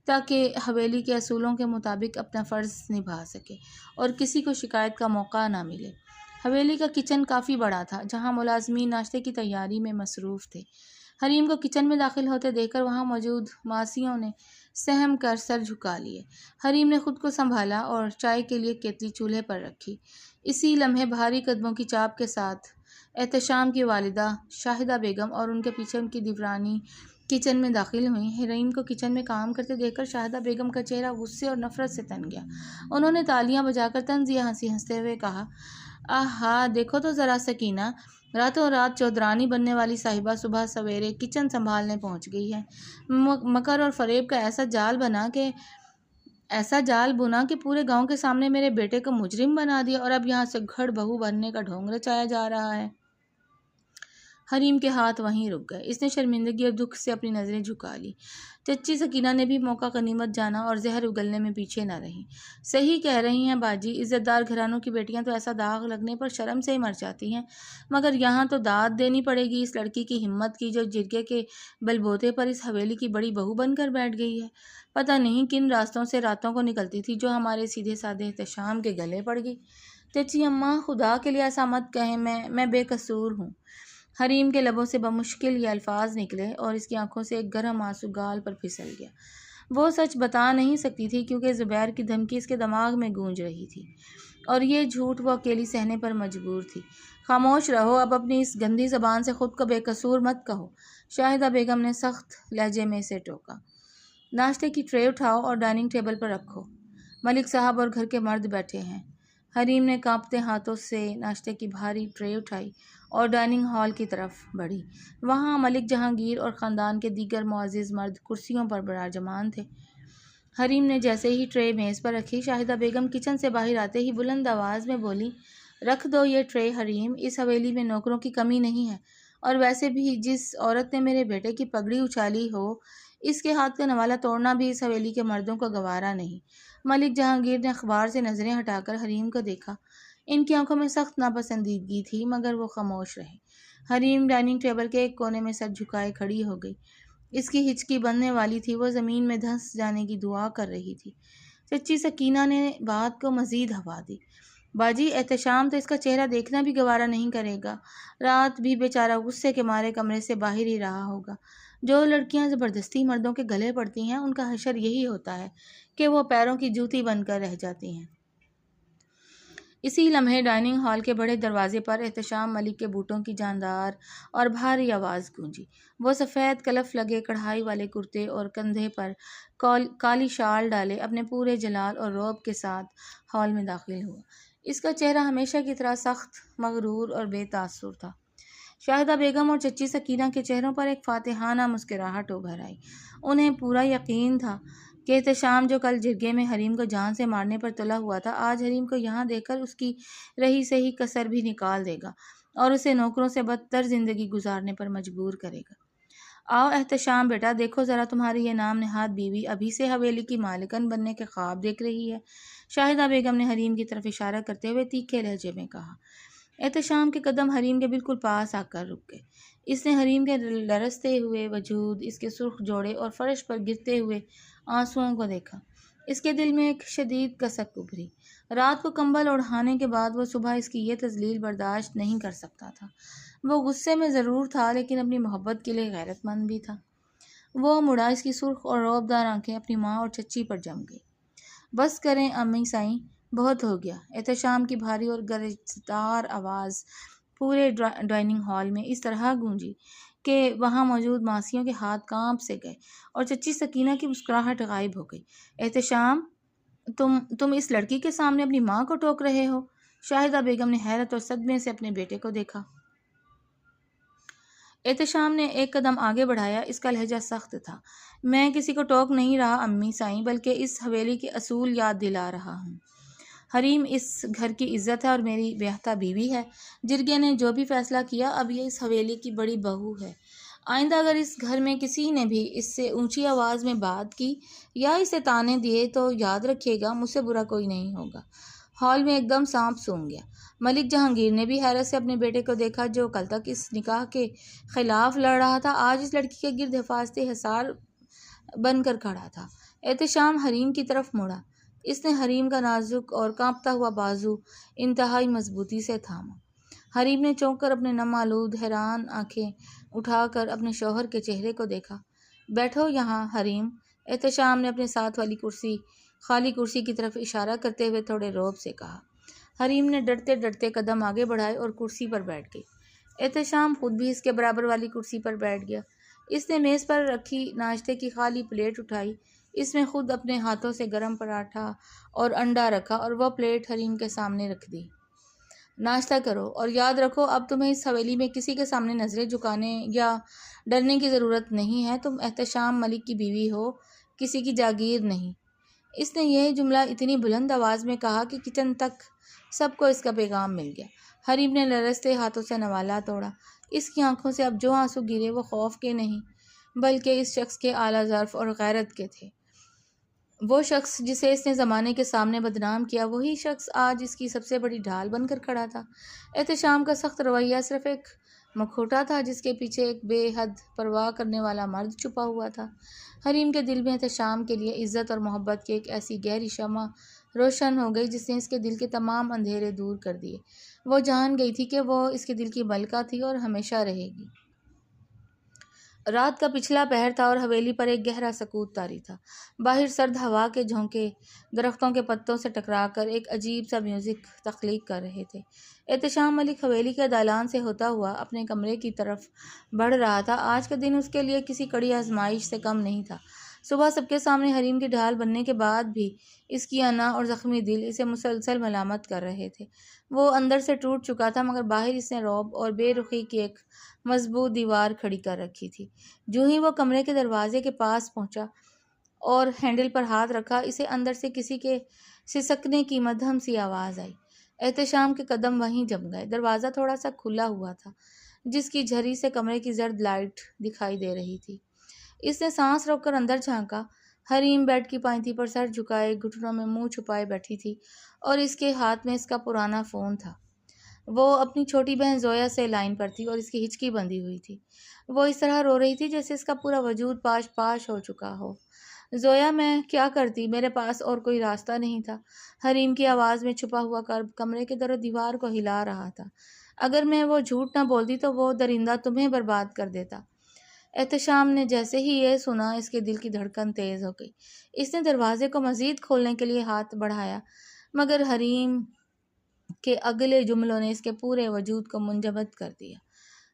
تاکہ حویلی کے اصولوں کے مطابق اپنا فرض نبھا سکے اور کسی کو شکایت کا موقع نہ ملے۔ حویلی کا کچن کافی بڑا تھا جہاں ملازمین ناشتے کی تیاری میں مصروف تھے۔ حریم کو کچن میں داخل ہوتے دیکھ کر وہاں موجود ماسیوں نے سہم کر سر جھکا لیے۔ حریم نے خود کو سنبھالا اور چائے کے لیے کیتلی چولہے پر رکھی۔ اسی لمحے بھاری قدموں کی چاپ کے ساتھ احتشام کی والدہ شاہدہ بیگم اور ان کے پیچھے ان کی دیورانی کچن میں داخل ہوئیں۔ حریم کو کچن میں کام کرتے دیکھ کر شاہدہ بیگم کا چہرہ غصے اور نفرت سے تن گیا۔ انہوں نے تالیاں بجا کر طنزیہ ہنستے ہوئے کہا، آہا، دیکھو تو ذرا سکینہ، راتوں رات چودرانی بننے والی صاحبہ صبح سویرے کچن سنبھالنے پہنچ گئی ہے۔ مکر اور فریب کا ایسا جال بنا کہ پورے گاؤں کے سامنے میرے بیٹے کو مجرم بنا دیا، اور اب یہاں سے گھڑ بہو بننے کا ڈھونگ رچایا جا رہا ہے۔ حریم کے ہاتھ وہیں رک گئے۔ اس نے شرمندگی اور دکھ سے اپنی نظریں جھکا لی۔ چچی سکینہ نے بھی موقع غنیمت جانا اور زہر اگلنے میں پیچھے نہ رہی۔ صحیح کہہ رہی ہیں باجی، عزت دار گھرانوں کی بیٹیاں تو ایسا داغ لگنے پر شرم سے ہی مر جاتی ہیں، مگر یہاں تو داد دینی پڑے گی اس لڑکی کی ہمت کی جو جرگے کے بل بوتے پر اس حویلی کی بڑی بہو بن کر بیٹھ گئی ہے۔ پتہ نہیں کن راستوں سے راتوں کو نکلتی تھی جو ہمارے سیدھے سادے احتشام کے گلے پڑ گئی۔ چچی اماں، خدا کے لیے ایسا مت کہیں، میں بے قصور ہوں۔ حریم کے لبوں سے بمشکل یہ الفاظ نکلے اور اس کی آنکھوں سے ایک گرم آنسو گال پر پھسل گیا۔ وہ سچ بتا نہیں سکتی تھی کیونکہ زبیر کی دھمکی اس کے دماغ میں گونج رہی تھی، اور یہ جھوٹ وہ اکیلی سہنے پر مجبور تھی۔ خاموش رہو، اب اپنی اس گندی زبان سے خود کو بے قصور مت کہو، شاہدہ بیگم نے سخت لہجے میں اسے ٹوکا۔ ناشتے کی ٹرے اٹھاؤ اور ڈائننگ ٹیبل پر رکھو، ملک صاحب اور گھر کے مرد بیٹھے ہیں۔ حریم نے کانپتے ہاتھوں سے ناشتے کی بھاری ٹرے اٹھائی اور ڈائننگ ہال کی طرف بڑھی۔ وہاں ملک جہانگیر اور خاندان کے دیگر معزز مرد کرسیوں پر براجمان تھے۔ حریم نے جیسے ہی ٹرے میز پر رکھی، شاہدہ بیگم کچن سے باہر آتے ہی بلند آواز میں بولی، رکھ دو یہ ٹرے حریم، اس حویلی میں نوکروں کی کمی نہیں ہے، اور ویسے بھی جس عورت نے میرے بیٹے کی پگڑی اچھالی ہو، اس کے ہاتھ کا نوالہ توڑنا بھی اس حویلی کے مردوں کو گوارا نہیں۔ ملک جہانگیر نے اخبار سے نظریں ہٹا کر حریم کو دیکھا۔ ان کی آنکھوں میں سخت ناپسندیدگی تھی، مگر وہ خاموش رہے۔ حریم ڈائننگ ٹیبل کے ایک کونے میں سر جھکائے کھڑی ہو گئی۔ اس کی ہچکی بننے والی تھی، وہ زمین میں دھنس جانے کی دعا کر رہی تھی۔ چچی سکینہ نے بات کو مزید ہوا دی، باجی، احتشام تو اس کا چہرہ دیکھنا بھی گوارا نہیں کرے گا، رات بھی بیچارہ غصے کے مارے کمرے سے باہر ہی رہا ہوگا۔ جو لڑکیاں زبردستی مردوں کے گلے پڑتی ہیں ان کا حشر یہی ہوتا ہے کہ وہ پیروں کی جوتی بن کر رہ جاتی ہیں۔ اسی لمحے ڈائننگ ہال کے بڑے دروازے پر احتشام ملک کے بوٹوں کی جاندار اور بھاری آواز گونجی۔ وہ سفید کلف لگے کڑھائی والے کرتے اور کندھے پر کالی شال ڈالے اپنے پورے جلال اور رعب کے ساتھ ہال میں داخل ہوا۔ اس کا چہرہ ہمیشہ کی طرح سخت، مغرور اور بے تاثر تھا۔ شاہدہ بیگم اور چچی سکینہ کے چہروں پر ایک فاتحانہ مسکراہٹ ابھر آئی۔ انہیں پورا یقین تھا کہ احتشام جو کل جرگے میں حریم کو جان سے مارنے پر تلا ہوا تھا، آج حریم کو یہاں دیکھ کر اس کی رہی سہی کسر بھی نکال دے گا اور اسے نوکروں سے بدتر زندگی گزارنے پر مجبور کرے گا۔ آؤ احتشام بیٹا، دیکھو ذرا تمہاری یہ نام نہاد بیوی ابھی سے حویلی کی مالکن بننے کے خواب دیکھ رہی ہے، شاہدہ بیگم نے حریم کی طرف اشارہ کرتے ہوئے تیکھے لہجے میں کہا۔ احتشام کے قدم حریم کے بالکل پاس آ کر رک گئے۔ اس نے حریم کے لرزتے ہوئے وجود، اس کے سرخ جوڑے اور فرش پر گرتے ہوئے آنسوؤں کو دیکھا۔ اس کے دل میں ایک شدید کسک ابھری۔ رات کو کمبل اوڑھانے کے بعد وہ صبح اس کی یہ تذلیل برداشت نہیں کر سکتا تھا۔ وہ غصے میں ضرور تھا، لیکن اپنی محبت کے لیے غیرت مند بھی تھا۔ وہ مڑا، اس کی سرخ اور رعبدار آنکھیں اپنی ماں اور چچی پر جم گئی۔ بس کریں امی سائیں، بہت ہو گیا۔ احتشام کی بھاری اور گرجدار آواز پورے ڈائننگ ہال میں اس طرح گونجی کہ وہاں موجود ماسیوں کے ہاتھ کانپ سے گئے اور چچی سکینہ کی مسکراہٹ غائب ہو گئی۔ احتشام، تم اس لڑکی کے سامنے اپنی ماں کو ٹوک رہے ہو؟ شاہدہ بیگم نے حیرت اور صدمے سے اپنے بیٹے کو دیکھا۔ احتشام نے ایک قدم آگے بڑھایا، اس کا لہجہ سخت تھا۔ میں کسی کو ٹوک نہیں رہا امی سائیں، بلکہ اس حویلی کے اصول یاد دلا رہا ہوں۔ حریم اس گھر کی عزت ہے اور میری بیاہتا بیوی ہے۔ جرگے نے جو بھی فیصلہ کیا، اب یہ اس حویلی کی بڑی بہو ہے۔ آئندہ اگر اس گھر میں کسی نے بھی اس سے اونچی آواز میں بات کی یا اسے طعنے دیے تو یاد رکھیے گا، مجھ سے برا کوئی نہیں ہوگا۔ ہال میں ایک دم سانپ سونگ گیا۔ ملک جہانگیر نے بھی حیرت سے اپنے بیٹے کو دیکھا، جو کل تک اس نکاح کے خلاف لڑ رہا تھا، آج اس لڑکی کے گرد حفاظتی حصار بن کر کھڑا تھا۔ احتشام حریم کی طرف مڑا۔ اس نے حریم کا نازک اور کانپتا ہوا بازو انتہائی مضبوطی سے تھاما۔ حریم نے چونک کر اپنے نم آلود حیران آنکھیں اٹھا کر اپنے شوہر کے چہرے کو دیکھا۔ بیٹھو یہاں حریم، احتشام نے اپنے ساتھ والی خالی کرسی کی طرف اشارہ کرتے ہوئے تھوڑے رعب سے کہا۔ حریم نے ڈرتے ڈرتے قدم آگے بڑھائے اور کرسی پر بیٹھ گئی۔ احتشام خود بھی اس کے برابر والی کرسی پر بیٹھ گیا۔ اس نے میز پر رکھی ناشتے کی خالی پلیٹ اٹھائی، اس میں خود اپنے ہاتھوں سے گرم پراٹھا اور انڈا رکھا اور وہ پلیٹ حریم کے سامنے رکھ دی۔ ناشتہ کرو اور یاد رکھو اب تمہیں اس حویلی میں کسی کے سامنے نظریں جھکانے یا ڈرنے کی ضرورت نہیں ہے۔ تم احتشام ملک کی بیوی ہو، کسی کی جاگیر نہیں۔ اس نے یہ جملہ اتنی بلند آواز میں کہا کہ کچن تک سب کو اس کا پیغام مل گیا۔ حریم نے لرزتے ہاتھوں سے نوالا توڑا۔ اس کی آنکھوں سے اب جو آنسو گرے وہ خوف کے نہیں بلکہ اس شخص کے اعلیٰ ظرف اور غیرت کے تھے۔ وہ شخص جسے اس نے زمانے کے سامنے بدنام کیا، وہی شخص آج اس کی سب سے بڑی ڈھال بن کر کھڑا تھا۔ احتشام کا سخت رویہ صرف ایک مکھوٹا تھا جس کے پیچھے ایک بے حد پرواہ کرنے والا مرد چھپا ہوا تھا۔ حریم کے دل میں احتشام کے لیے عزت اور محبت کی ایک ایسی گہری شمع روشن ہو گئی جس نے اس کے دل کے تمام اندھیرے دور کر دیے۔ وہ جان گئی تھی کہ وہ اس کے دل کی ملکہ تھی اور ہمیشہ رہے گی۔ رات کا پچھلا پہر تھا اور حویلی پر ایک گہرا سکوت طاری تھا۔ باہر سرد ہوا کے جھونکے درختوں کے پتوں سے ٹکرا کر ایک عجیب سا میوزک تخلیق کر رہے تھے۔ احتشام ملک حویلی کے دالان سے ہوتا ہوا اپنے کمرے کی طرف بڑھ رہا تھا۔ آج کا دن اس کے لیے کسی کڑی آزمائش سے کم نہیں تھا۔ صبح سب کے سامنے حریم کی ڈھال بننے کے بعد بھی اس کی انا اور زخمی دل اسے مسلسل ملامت کر رہے تھے۔ وہ اندر سے ٹوٹ چکا تھا مگر باہر اس نے رعب اور بے رخی کی ایک مضبوط دیوار کھڑی کر رکھی تھی۔ جو ہی وہ کمرے کے دروازے کے پاس پہنچا اور ہینڈل پر ہاتھ رکھا، اسے اندر سے کسی کے سسکنے کی مدھم سی آواز آئی۔ احتشام کے قدم وہیں جم گئے۔ دروازہ تھوڑا سا کھلا ہوا تھا جس کی جھری سے کمرے کی زرد لائٹ دکھائی دے رہی تھی۔ اس نے سانس روک کر اندر جھانکا۔ حریم بیڈ کی پائنتی پر سر جھکائے گھٹنوں میں منہ چھپائے بیٹھی تھی اور اس کے ہاتھ میں اس کا پرانا فون تھا۔ وہ اپنی چھوٹی بہن زویا سے لائن پر تھی اور اس کی ہچکی بندھی ہوئی تھی۔ وہ اس طرح رو رہی تھی جیسے اس کا پورا وجود پاش پاش ہو چکا ہو۔ زویا، میں کیا کرتی؟ میرے پاس اور کوئی راستہ نہیں تھا۔ حریم کی آواز میں چھپا ہوا کرب کمرے کے در و دیوار کو ہلا رہا تھا۔ اگر میں وہ جھوٹ نہ بولتی تو وہ درندہ تمہیں برباد کر دیتا۔ احتشام نے جیسے ہی یہ سنا اس کے دل کی دھڑکن تیز ہو گئی۔ اس نے دروازے کو مزید کھولنے کے لیے ہاتھ بڑھایا مگر حریم کے اگلے جملوں نے اس کے پورے وجود کو منجمد کر دیا۔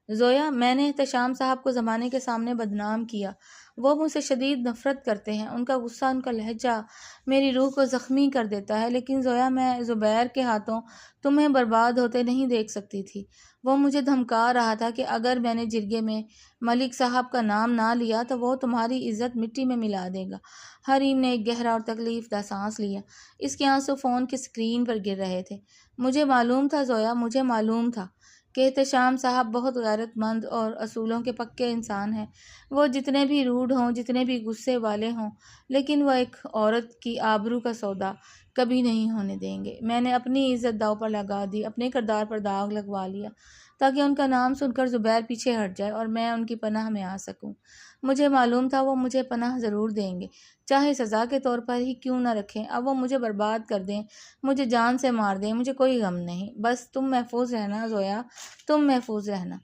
زویا، میں نے احتشام صاحب کو زمانے کے سامنے بدنام کیا۔ وہ مجھ سے شدید نفرت کرتے ہیں۔ ان کا غصہ، ان کا لہجہ میری روح کو زخمی کر دیتا ہے۔ لیکن زویا، میں زبیر کے ہاتھوں تمہیں برباد ہوتے نہیں دیکھ سکتی تھی۔ وہ مجھے دھمکا رہا تھا کہ اگر میں نے جرگے میں ملک صاحب کا نام نہ لیا تو وہ تمہاری عزت مٹی میں ملا دے گا۔ حریم نے ایک گہرا اور تکلیف دہ سانس لیا۔ اس کے آنسو فون کی اسکرین پر گر رہے تھے۔ مجھے معلوم تھا زویا، مجھے معلوم تھا کہ احتشام صاحب بہت غیرت مند اور اصولوں کے پکے انسان ہیں۔ وہ جتنے بھی روڈ ہوں، جتنے بھی غصے والے ہوں، لیکن وہ ایک عورت کی آبرو کا سودا کبھی نہیں ہونے دیں گے۔ میں نے اپنی عزت داؤ پر لگا دی، اپنے کردار پر داغ لگوا لیا تاکہ ان کا نام سن کر زبیر پیچھے ہٹ جائے اور میں ان کی پناہ میں آ سکوں۔ مجھے معلوم تھا وہ مجھے پناہ ضرور دیں گے، چاہے سزا کے طور پر ہی کیوں نہ رکھیں۔ اب وہ مجھے برباد کر دیں، مجھے جان سے مار دیں، مجھے کوئی غم نہیں۔ بس تم محفوظ رہنا زویا، تم محفوظ رہنا۔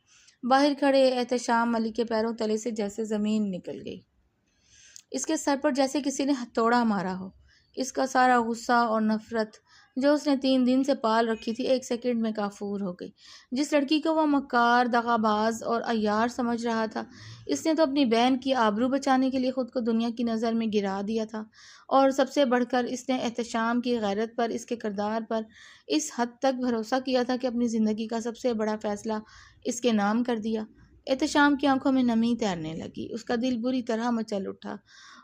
باہر کھڑے احتشام ملک کے پیروں تلے سے جیسے زمین نکل گئی۔ اس کے سر پر جیسے کسی نے ہتھوڑا مارا ہو۔ اس کا سارا غصہ اور نفرت جو اس نے 3 دن سے پال رکھی تھی 1 سیکنڈ میں کافور ہو گئی۔ جس لڑکی کو وہ مکار، دغا باز اور عیار سمجھ رہا تھا، اس نے تو اپنی بہن کی آبرو بچانے کے لیے خود کو دنیا کی نظر میں گرا دیا تھا، اور سب سے بڑھ کر اس نے احتشام کی غیرت پر، اس کے کردار پر اس حد تک بھروسہ کیا تھا کہ اپنی زندگی کا سب سے بڑا فیصلہ اس کے نام کر دیا۔ احتشام کی آنکھوں میں نمی تیرنے لگی، اس کا دل بری طرح مچل اٹھا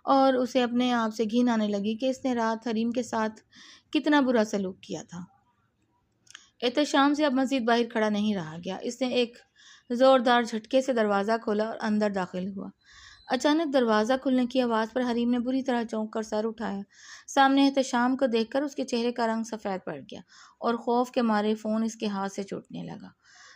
اور اسے اپنے آپ سے گھن آنے لگی کہ اس نے رات حریم کے ساتھ کتنا برا سلوک کیا تھا۔ احتشام سے اب مزید باہر کھڑا نہیں رہا گیا۔ اس نے ایک زوردار جھٹکے سے دروازہ کھولا اور اندر داخل ہوا۔ اچانک دروازہ کھلنے کی آواز پر حریم نے بری طرح چونک کر سر اٹھایا۔ سامنے احتشام کو دیکھ کر اس کے چہرے کا رنگ سفید پڑ گیا اور خوف کے مارے فون اس کے ہاتھ سے چھوٹنے لگا۔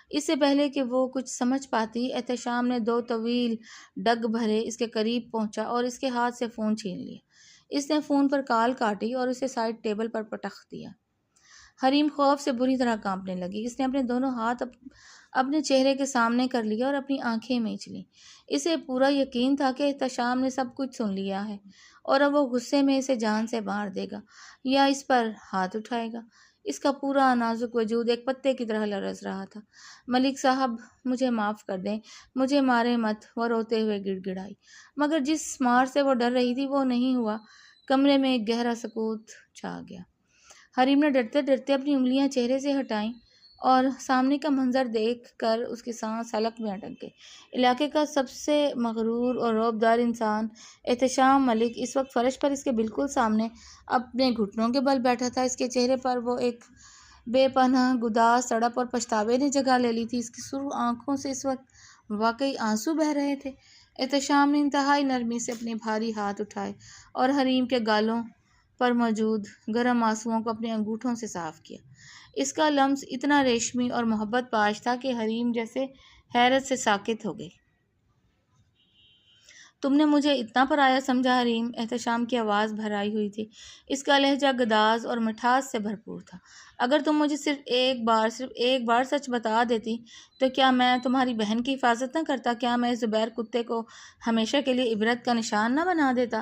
اس سے پہلے کہ وہ کچھ سمجھ پاتی، احتشام نے 2 طویل ڈگ بھرے اس کے قریب پہنچا اور اس کے ہاتھ سے فون چھین لیا۔ اس نے فون پر کال کاٹی اور اسے سائڈ ٹیبل پر پٹخ دیا۔ حریم خوف سے بری طرح کانپنے لگی۔ اس نے اپنے دونوں ہاتھ اپنے چہرے کے سامنے کر لیا اور اپنی آنکھیں میچ لیں۔ اسے پورا یقین تھا کہ احتشام نے سب کچھ سن لیا ہے اور اب وہ غصے میں اسے جان سے مار دے گا یا اس پر ہاتھ اٹھائے گا۔ اس کا پورا نازک وجود ایک پتے کی طرح لرز رہا تھا۔ ملک صاحب مجھے معاف کر دیں، مجھے مارے مت، وہ روتے ہوئے گڑ گڑائی۔ مگر جس مار سے وہ ڈر رہی تھی وہ نہیں ہوا۔ کمرے میں ایک گہرا سکوت چھا گیا۔ حریم نے ڈرتے ڈرتے اپنی انگلیاں چہرے سے ہٹائیں اور سامنے کا منظر دیکھ کر اس کی سانس حلق میں اٹک گئی۔ علاقے کا سب سے مغرور اور رعبدار انسان احتشام ملک اس وقت فرش پر اس کے بالکل سامنے اپنے گھٹنوں کے بل بیٹھا تھا۔ اس کے چہرے پر وہ ایک بے پناہ گداز تڑپ اور پچھتاوے نے جگہ لے لی تھی۔ اس کی سرخ آنکھوں سے اس وقت واقعی آنسو بہہ رہے تھے۔ احتشام نے انتہائی نرمی سے اپنے بھاری ہاتھ اٹھائے اور حریم کے گالوں پر موجود گرم آنسوؤں کو اپنے انگوٹھوں سے صاف کیا۔ اس کا لمس اتنا ریشمی اور محبت پاش تھا کہ حریم جیسے حیرت سے ساکت ہو گئی۔ تم نے مجھے اتنا پرایا سمجھا حریم؟ احتشام کی آواز بھر آئی ہوئی تھی۔ اس کا لہجہ گداز اور مٹھاس سے بھرپور تھا۔ اگر تم مجھے صرف ایک بار سچ بتا دیتی تو کیا میں تمہاری بہن کی حفاظت نہ کرتا؟ کیا میں زبیر کتے کو ہمیشہ کے لیے عبرت کا نشان نہ بنا دیتا؟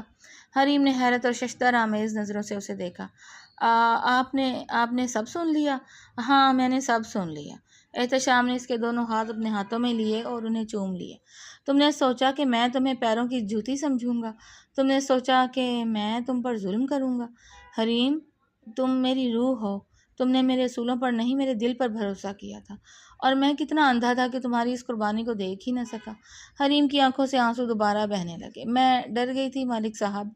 حریم نے حیرت اور ششدر آمیز نظروں سے اسے دیکھا۔ آپ نے سب سن لیا؟ ہاں، میں نے سب سن لیا۔ احتشام نے اس کے دونوں ہاتھ اپنے ہاتھوں میں لیے اور انہیں چوم لیے۔ تم نے سوچا کہ میں تمہیں پیروں کی جوتی سمجھوں گا؟ تم نے سوچا کہ میں تم پر ظلم کروں گا؟ حریم، تم میری روح ہو۔ تم نے میرے اصولوں پر نہیں، میرے دل پر بھروسہ کیا تھا، اور میں کتنا اندھا تھا کہ تمہاری اس قربانی کو دیکھ ہی نہ سکا۔ حریم کی آنکھوں سے آنسو دوبارہ بہنے لگے۔ میں ڈر گئی تھی ملک صاحب،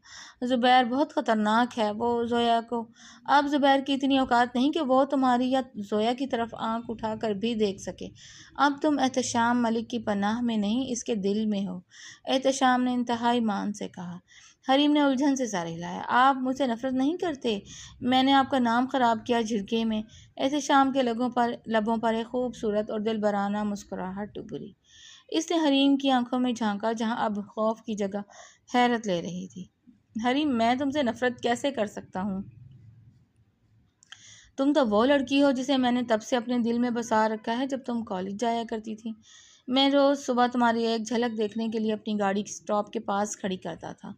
زبیر بہت خطرناک ہے۔ وہ زویا کو… اب زبیر کی اتنی اوقات نہیں کہ وہ تمہاری یا زویا کی طرف آنکھ اٹھا کر بھی دیکھ سکے۔ اب تم احتشام ملک کی پناہ میں نہیں، اس کے دل میں ہو، احتشام نے انتہائی مان سے کہا۔ حریم نے الجھن سے سر ہلایا۔ آپ مجھ سے نفرت نہیں کرتے؟ میں نے آپ کا نام خراب کیا جھڑکے میں؟ احتشام کے لبوں پر ایک خوبصورت اور دلبرانہ مسکراہٹ ابھری۔ اس نے حریم کی آنکھوں میں جھانکا جہاں اب خوف کی جگہ حیرت لے رہی تھی۔ حریم، میں تم سے نفرت کیسے کر سکتا ہوں؟ تم تو وہ لڑکی ہو جسے میں نے تب سے اپنے دل میں بسا رکھا ہے جب تم کالج جایا کرتی تھی۔ میں روز صبح تمہاری ایک جھلک دیکھنے کے لیے اپنی گاڑی اسٹاپ کے پاس کھڑی کرتا تھا۔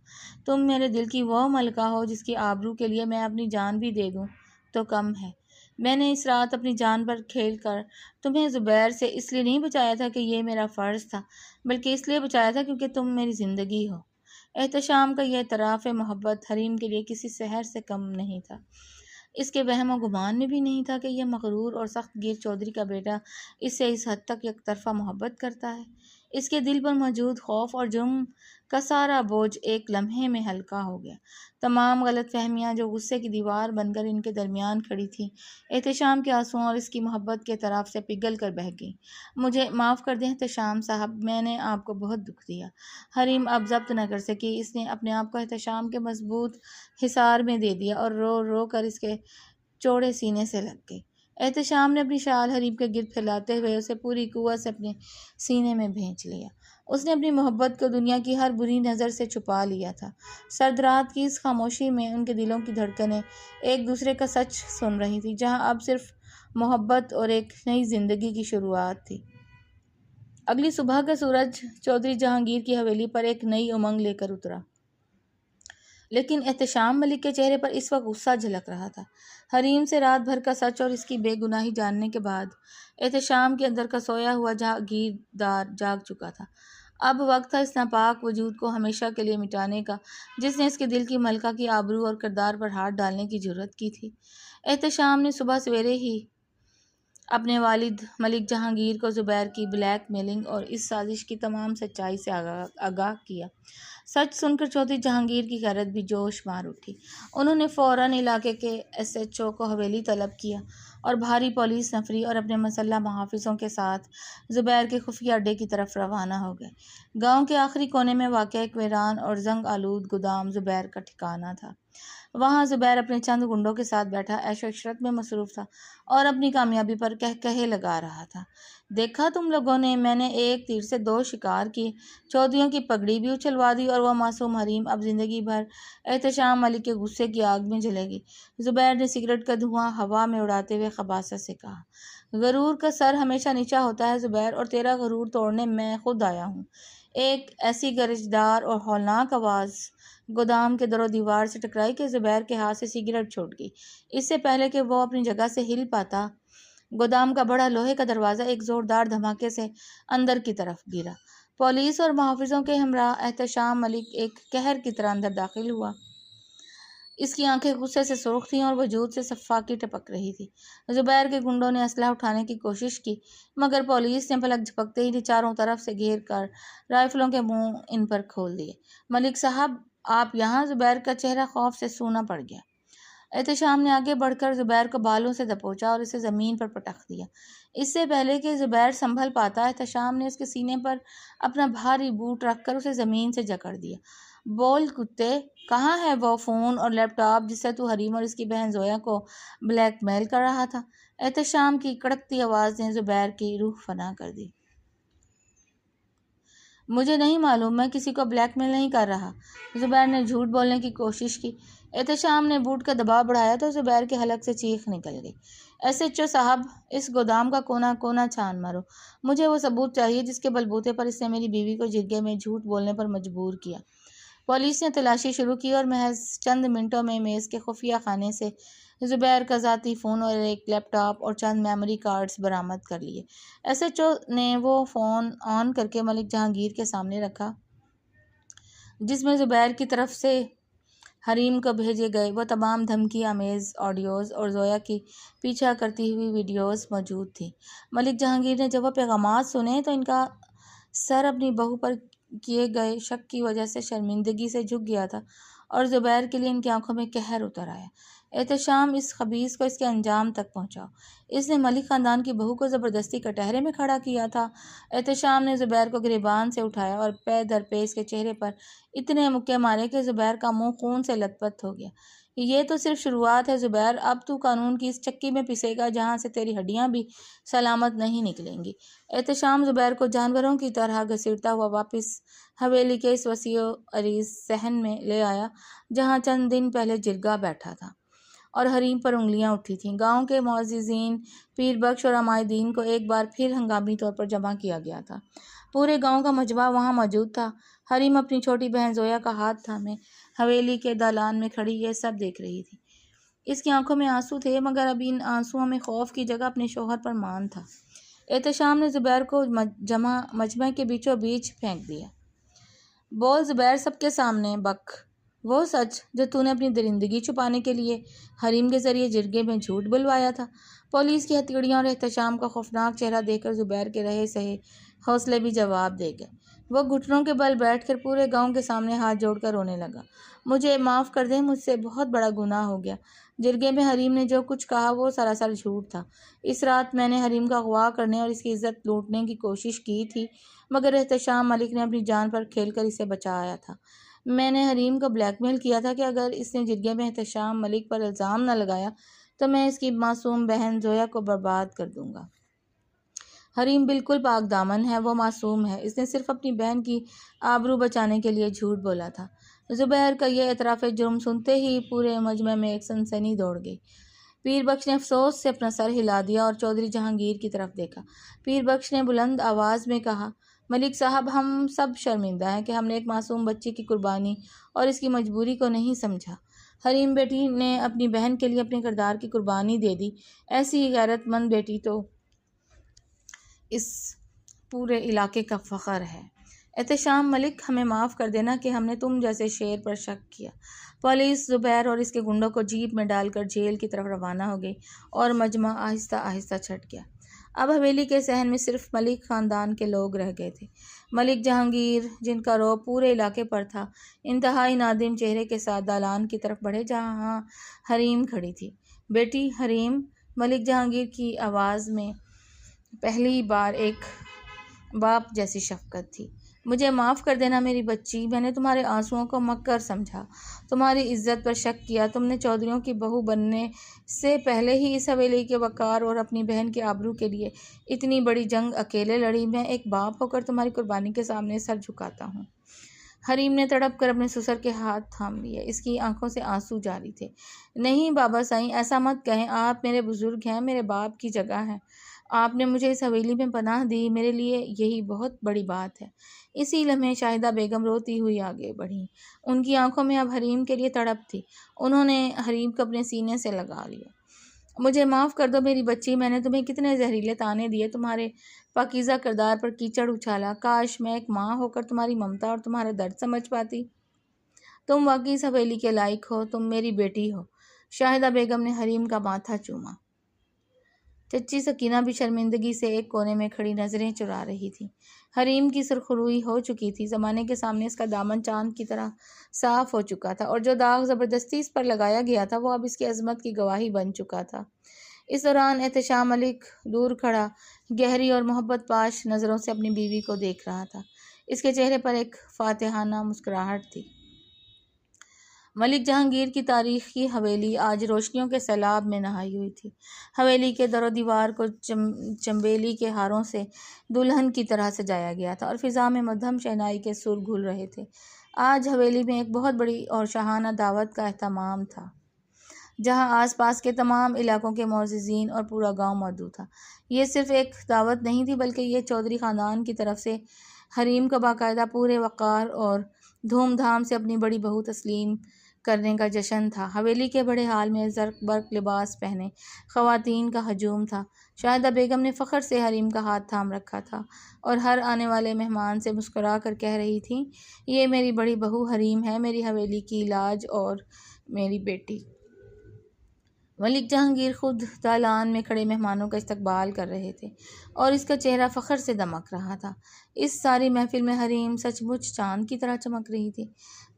تم میرے دل کی وہ ملکہ ہو جس کی آبرو کے لیے میں اپنی جان بھی دے دوں تو کم ہے۔ میں نے اس رات اپنی جان پر کھیل کر تمہیں زبیر سے اس لیے نہیں بچایا تھا کہ یہ میرا فرض تھا، بلکہ اس لیے بچایا تھا کیونکہ تم میری زندگی ہو۔ احتشام کا یہ اعتراف محبت حریم کے لیے کسی سحر سے کم نہیں تھا۔ اس کے وہم و گمان میں بھی نہیں تھا کہ یہ مغرور اور سخت گیر چودھری کا بیٹا اس سے اس حد تک یک طرفہ محبت کرتا ہے۔ اس کے دل پر موجود خوف اور جرم کا سارا بوجھ ایک لمحے میں ہلکا ہو گیا۔ تمام غلط فہمیاں جو غصے کی دیوار بن کر ان کے درمیان کھڑی تھیں، احتشام کے آنسوؤں اور اس کی محبت کے اعتراف سے پگھل کر بہہ گئیں۔ مجھے معاف کر دیں احتشام صاحب، میں نے آپ کو بہت دکھ دیا۔ حریم اب ضبط نہ کر سکی۔ اس نے اپنے آپ کو احتشام کے مضبوط حصار میں دے دیا اور رو رو کر اس کے چوڑے سینے سے لگ گئی۔ احتشام نے اپنی شال حریم کے گرد پھیلاتے ہوئے اسے پوری قوت سے اپنے سینے میں بھینچ لیا۔ اس نے اپنی محبت کو دنیا کی ہر بری نظر سے چھپا لیا تھا۔ سرد رات کی اس خاموشی میں ان کے دلوں کی دھڑکنیں ایک دوسرے کا سچ سن رہی تھی، جہاں اب صرف محبت اور ایک نئی زندگی کی شروعات تھی۔ اگلی صبح کا سورج چودھری جہانگیر کی حویلی پر ایک نئی امنگ لے کر اترا، لیکن احتشام ملک کے چہرے پر اس وقت غصہ جھلک رہا تھا۔ حریم سے رات بھر کا سچ اور اس کی بے گناہی جاننے کے بعد احتشام کے اندر کا سویا ہوا جاگیردار جاگ چکا تھا۔ اب وقت تھا اس ناپاک وجود کو ہمیشہ کے لیے مٹانے کا جس نے اس کے دل کی ملکہ کی آبرو اور کردار پر ہاتھ ڈالنے کی جرأت کی تھی۔ احتشام نے صبح سویرے ہی اپنے والد ملک جہانگیر کو زبیر کی بلیک میلنگ اور اس سازش کی تمام سچائی سے آگاہ کیا۔ سچ سن کر چودھری جہانگیر کی غیرت بھی جوش مار اٹھی۔ انہوں نے فوراً علاقے کے SHO کو حویلی طلب کیا اور بھاری پولیس نفری اور اپنے مسلح محافظوں کے ساتھ زبیر کے خفیہ اڈے کی طرف روانہ ہو گئے۔ گاؤں کے آخری کونے میں واقع ایک ویران اور زنگ آلود گودام زبیر کا ٹھکانہ تھا۔ وہاں زبیر اپنے چند گنڈوں کے ساتھ بیٹھا عیش و عشرت میں مصروف تھا اور اپنی کامیابی پر کہے لگا رہا تھا۔ دیکھا تم لوگوں نے، میں نے ایک تیر سے 2 شکار کیے، چودھریوں کی پگڑی بھی اچھلوا دی اور وہ معصوم حریم اب زندگی بھر احتشام ملک کے غصے کی آگ میں جلے گی۔ زبیر نے سگریٹ کا دھواں ہوا میں اڑاتے ہوئے خباثت سے کہا۔ غرور کا سر ہمیشہ نیچا ہوتا ہے زبیر، اور تیرا غرور توڑنے میں خود آیا ہوں۔ ایک ایسی گرجدار اور ہولناک آواز گودام کے در و دیوار سے ٹکرائی کہ زبیر کے ہاتھ سے سگریٹ چھوٹ گئی۔ اس سے پہلے کہ وہ اپنی جگہ سے ہل پاتا، گودام کا بڑا لوہے کا دروازہ ایک زوردار دھماکے سے اندر کی طرف گرا۔ پولیس اور محافظوں کے ہمراہ احتشام ملک ایک قہر کی طرح اندر داخل ہوا۔ اس کی آنکھیں غصے سے سرخ تھیں اور وجود سے صفاقی ٹپک رہی تھی۔ زبیر کے گنڈوں نے اسلحہ اٹھانے کی کوشش کی، مگر پولیس نے پلک جھپکتے ہی چاروں طرف سے گھیر کر رائفلوں کے منہ ان پر کھول دیے۔ ملک صاحب، آپ یہاں؟ زبیر کا چہرہ خوف سے سونا پڑ گیا۔ احتشام نے آگے بڑھ کر زبیر کو بالوں سے دبوچا اور اسے زمین پر پٹخ دیا۔ اس سے پہلے کہ زبیر سنبھل پاتا، احتشام نے اس کے سینے پر اپنا بھاری بوٹ رکھ کر اسے زمین سے جکڑ دیا۔ بول کتے، کہاں ہے وہ فون اور لیپ ٹاپ جس سے تو حریم اور اس کی بہن زویا کو بلیک میل کر رہا تھا؟ احتشام کی کڑکتی آواز نے زبیر کی روح فنا کر دی۔ مجھے نہیں معلوم، میں کسی کو بلیک میل نہیں کر رہا۔ زبیر نے جھوٹ بولنے کی کوشش کی۔ احتشام نے بوٹ کا دباؤ بڑھایا تو زبیر کے حلق سے چیخ نکل گئی۔ ایس ایچ او صاحب، اس گودام کا کونا کونا چھان مارو۔ مجھے وہ ثبوت چاہیے جس کے بلبوتے پر اس نے میری بیوی کو جرگے میں جھوٹ بولنے پر مجبور کیا۔ پولیس نے تلاشی شروع کی اور محض چند منٹوں میں میز کے خفیہ خانے سے زبیر کا ذاتی فون اور ایک لیپ ٹاپ اور چند میموری کارڈز برآمد کر لیے۔ ایس ایچ او نے وہ فون آن کر کے ملک جہانگیر کے سامنے رکھا، جس میں زبیر کی طرف سے حریم کو بھیجے گئے وہ تمام دھمکی آمیز آڈیوز اور زویا کی پیچھا کرتی ہوئی ویڈیوز موجود تھیں۔ ملک جہانگیر نے جب وہ پیغامات سنے تو ان کا سر اپنی بہو پر کیے گئے شک کی وجہ سے شرمندگی سے جھک گیا تھا، اور زبیر کے لیے ان کی آنکھوں میں قہر اتر آیا۔ احتشام، اس خبیث کو اس کے انجام تک پہنچاؤ۔ اس نے ملک خاندان کی بہو کو زبردستی کٹہرے میں کھڑا کیا تھا۔ احتشام نے زبیر کو گریبان سے اٹھایا اور پے در پے اس کے چہرے پر اتنے مکے مارے کہ زبیر کا منہ خون سے لت پت ہو گیا۔ یہ تو صرف شروعات ہے زبیر، اب تو قانون کی اس چکی میں پسے گا جہاں سے تیری ہڈیاں بھی سلامت نہیں نکلیں گی۔ احتشام زبیر کو جانوروں کی طرح گھسیٹتا ہوا واپس حویلی کے اس وسیع و عریض صحن میں لے آیا جہاں چند دن پہلے جرگہ بیٹھا تھا اور حریم پر انگلیاں اٹھی تھیں۔ گاؤں کے معززین، پیر بخش اور عمائدین کو ایک بار پھر ہنگامی طور پر جمع کیا گیا تھا۔ پورے گاؤں کا مجمع وہاں موجود تھا۔ حریم اپنی چھوٹی بہن زویا کا ہاتھ تھامے حویلی کے دالان میں کھڑی یہ سب دیکھ رہی تھی۔ اس کی آنکھوں میں آنسو تھے، مگر اب ان آنسوؤں میں خوف کی جگہ اپنے شوہر پر مان تھا۔ احتشام نے زبیر کو مجمع کے بیچوں بیچ پھینک دیا۔ بول زبیر، سب کے سامنے بک وہ سچ جو تو نے اپنی درندگی چھپانے کے لیے حریم کے ذریعے جرگے میں جھوٹ بلوایا تھا۔ پولیس کی ہتھیڑیاں اور احتشام کا خوفناک چہرہ دیکھ کر زبیر کے رہے سہے حوصلے بھی جواب دے گئے۔ وہ گھٹنوں کے بل بیٹھ کر پورے گاؤں کے سامنے ہاتھ جوڑ کر رونے لگا۔ مجھے معاف کر دیں، مجھ سے بہت بڑا گناہ ہو گیا۔ جرگے میں حریم نے جو کچھ کہا وہ سراسر جھوٹ تھا۔ اس رات میں نے حریم کا اغوا کرنے اور اس کی عزت لوٹنے کی کوشش کی تھی، مگر احتشام ملک نے اپنی جان پر کھیل کر اسے بچایا تھا۔ میں نے حریم کو بلیک میل کیا تھا کہ اگر اس نے جرگے میں احتشام ملک پر الزام نہ لگایا تو میں اس کی معصوم بہن زویا کو برباد کر دوں گا۔ حریم بالکل پاک دامن ہے، وہ معصوم ہے، اس نے صرف اپنی بہن کی آبرو بچانے کے لیے جھوٹ بولا تھا۔ زبیر کا یہ اعتراف جرم سنتے ہی پورے مجمع میں ایک سنسنی دوڑ گئی۔ پیر بخش نے افسوس سے اپنا سر ہلا دیا اور چودھری جہانگیر کی طرف دیکھا۔ پیر بخش نے بلند آواز میں کہا، ملک صاحب، ہم سب شرمندہ ہیں کہ ہم نے ایک معصوم بچی کی قربانی اور اس کی مجبوری کو نہیں سمجھا۔ حریم بیٹی نے اپنی بہن کے لیے اپنے کردار کی قربانی دے دی۔ ایسی غیرت مند بیٹی تو اس پورے علاقے کا فخر ہے۔ احتشام، ملک، ہمیں معاف کر دینا کہ ہم نے تم جیسے شیر پر شک کیا۔ پولیس زبیر اور اس کے گنڈوں کو جیپ میں ڈال کر جیل کی طرف روانہ ہو گئی اور مجمع آہستہ آہستہ چھٹ گیا۔ اب حویلی کے صحن میں صرف ملک خاندان کے لوگ رہ گئے تھے۔ ملک جہانگیر، جن کا رعب پورے علاقے پر تھا، انتہائی نادم چہرے کے ساتھ دالان کی طرف بڑھے جہاں حریم کھڑی تھی۔ بیٹی حریم، ملک جہانگیر کی آواز میں پہلی بار ایک باپ جیسی شفقت تھی، مجھے معاف کر دینا میری بچی، میں نے تمہارے آنسوؤں کو مکر سمجھا، تمہاری عزت پر شک کیا۔ تم نے چودھریوں کی بہو بننے سے پہلے ہی اس حویلی کے وقار اور اپنی بہن کے آبرو کے لیے اتنی بڑی جنگ اکیلے لڑی۔ میں ایک باپ ہو کر تمہاری قربانی کے سامنے سر جھکاتا ہوں۔ حریم نے تڑپ کر اپنے سسر کے ہاتھ تھام لیے، اس کی آنکھوں سے آنسو جاری تھے۔ نہیں بابا سائیں، ایسا مت کہیں، آپ میرے بزرگ ہیں، میرے باپ کی جگہ ہیں۔ آپ نے مجھے اس حویلی میں پناہ دی، میرے لیے یہی بہت بڑی بات ہے۔ اسی لمحے شاہدہ بیگم روتی ہوئی آگے بڑھیں۔ ان کی آنکھوں میں اب حریم کے لیے تڑپ تھی۔ انہوں نے حریم کو اپنے سینے سے لگا لیا۔ مجھے معاف کر دو میری بچی، میں نے تمہیں کتنے زہریلے طعنے دیے، تمہارے پاکیزہ کردار پر کیچڑ اچھالا۔ کاش میں ایک ماں ہو کر تمہاری ممتا اور تمہارا درد سمجھ پاتی۔ تم واقعی اس حویلی کے لائق ہو، تم میری بیٹی ہو۔ شاہدہ بیگم نے حریم کا ماتھا چوما۔ چچی سکینہ بھی شرمندگی سے ایک کونے میں کھڑی نظریں چرا رہی تھی۔ حریم کی سرخروئی ہو چکی تھی، زمانے کے سامنے اس کا دامن چاند کی طرح صاف ہو چکا تھا، اور جو داغ زبردستی اس پر لگایا گیا تھا وہ اب اس کی عظمت کی گواہی بن چکا تھا۔ اس دوران احتشام ملک دور کھڑا گہری اور محبت پاش نظروں سے اپنی بیوی کو دیکھ رہا تھا۔ اس کے چہرے پر ایک فاتحانہ مسکراہٹ تھی۔ ملک جہانگیر کی تاریخی حویلی آج روشنیوں کے سیلاب میں نہائی ہوئی تھی۔ حویلی کے در و دیوار کو چنبیلی کے ہاروں سے دلہن کی طرح سجایا گیا تھا اور فضا میں مدھم شہنائی کے سر گھل رہے تھے۔ آج حویلی میں ایک بہت بڑی اور شاہانہ دعوت کا اہتمام تھا، جہاں آس پاس کے تمام علاقوں کے معززین اور پورا گاؤں موجود تھا۔ یہ صرف ایک دعوت نہیں تھی، بلکہ یہ چودھری خاندان کی طرف سے حریم کو باقاعدہ پورے وقار اور دھوم دھام سے اپنی بڑی بہو تسلیم کرنے کا جشن تھا۔ حویلی کے بڑے ہال میں زرق برق لباس پہنے خواتین کا ہجوم تھا۔ شاہدہ بیگم نے فخر سے حریم کا ہاتھ تھام رکھا تھا اور ہر آنے والے مہمان سے مسکرا کر کہہ رہی تھی، یہ میری بڑی بہو حریم ہے، میری حویلی کی لاج اور میری بیٹی۔ ملک جہانگیر خود دالان میں کھڑے مہمانوں کا استقبال کر رہے تھے اور اس کا چہرہ فخر سے دمک رہا تھا۔ اس ساری محفل میں حریم سچ مچ چاند کی طرح چمک رہی تھی۔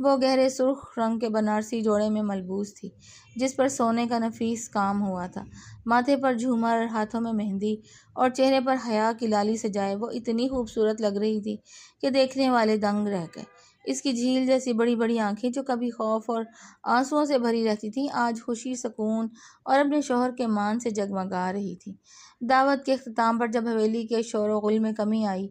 وہ گہرے سرخ رنگ کے بنارسی جوڑے میں ملبوس تھی، جس پر سونے کا نفیس کام ہوا تھا۔ ماتھے پر جھومر، ہاتھوں میں مہندی اور چہرے پر حیا کی لالی سجائے وہ اتنی خوبصورت لگ رہی تھی کہ دیکھنے والے دنگ رہ گئے۔ اس کی جھیل جیسی بڑی بڑی آنکھیں، جو کبھی خوف اور آنسوؤں سے بھری رہتی تھیں، آج خوشی، سکون اور اپنے شوہر کے مان سے جگمگا رہی تھیں۔ دعوت کے اختتام پر جب حویلی کے شور و غل میں کمی آئی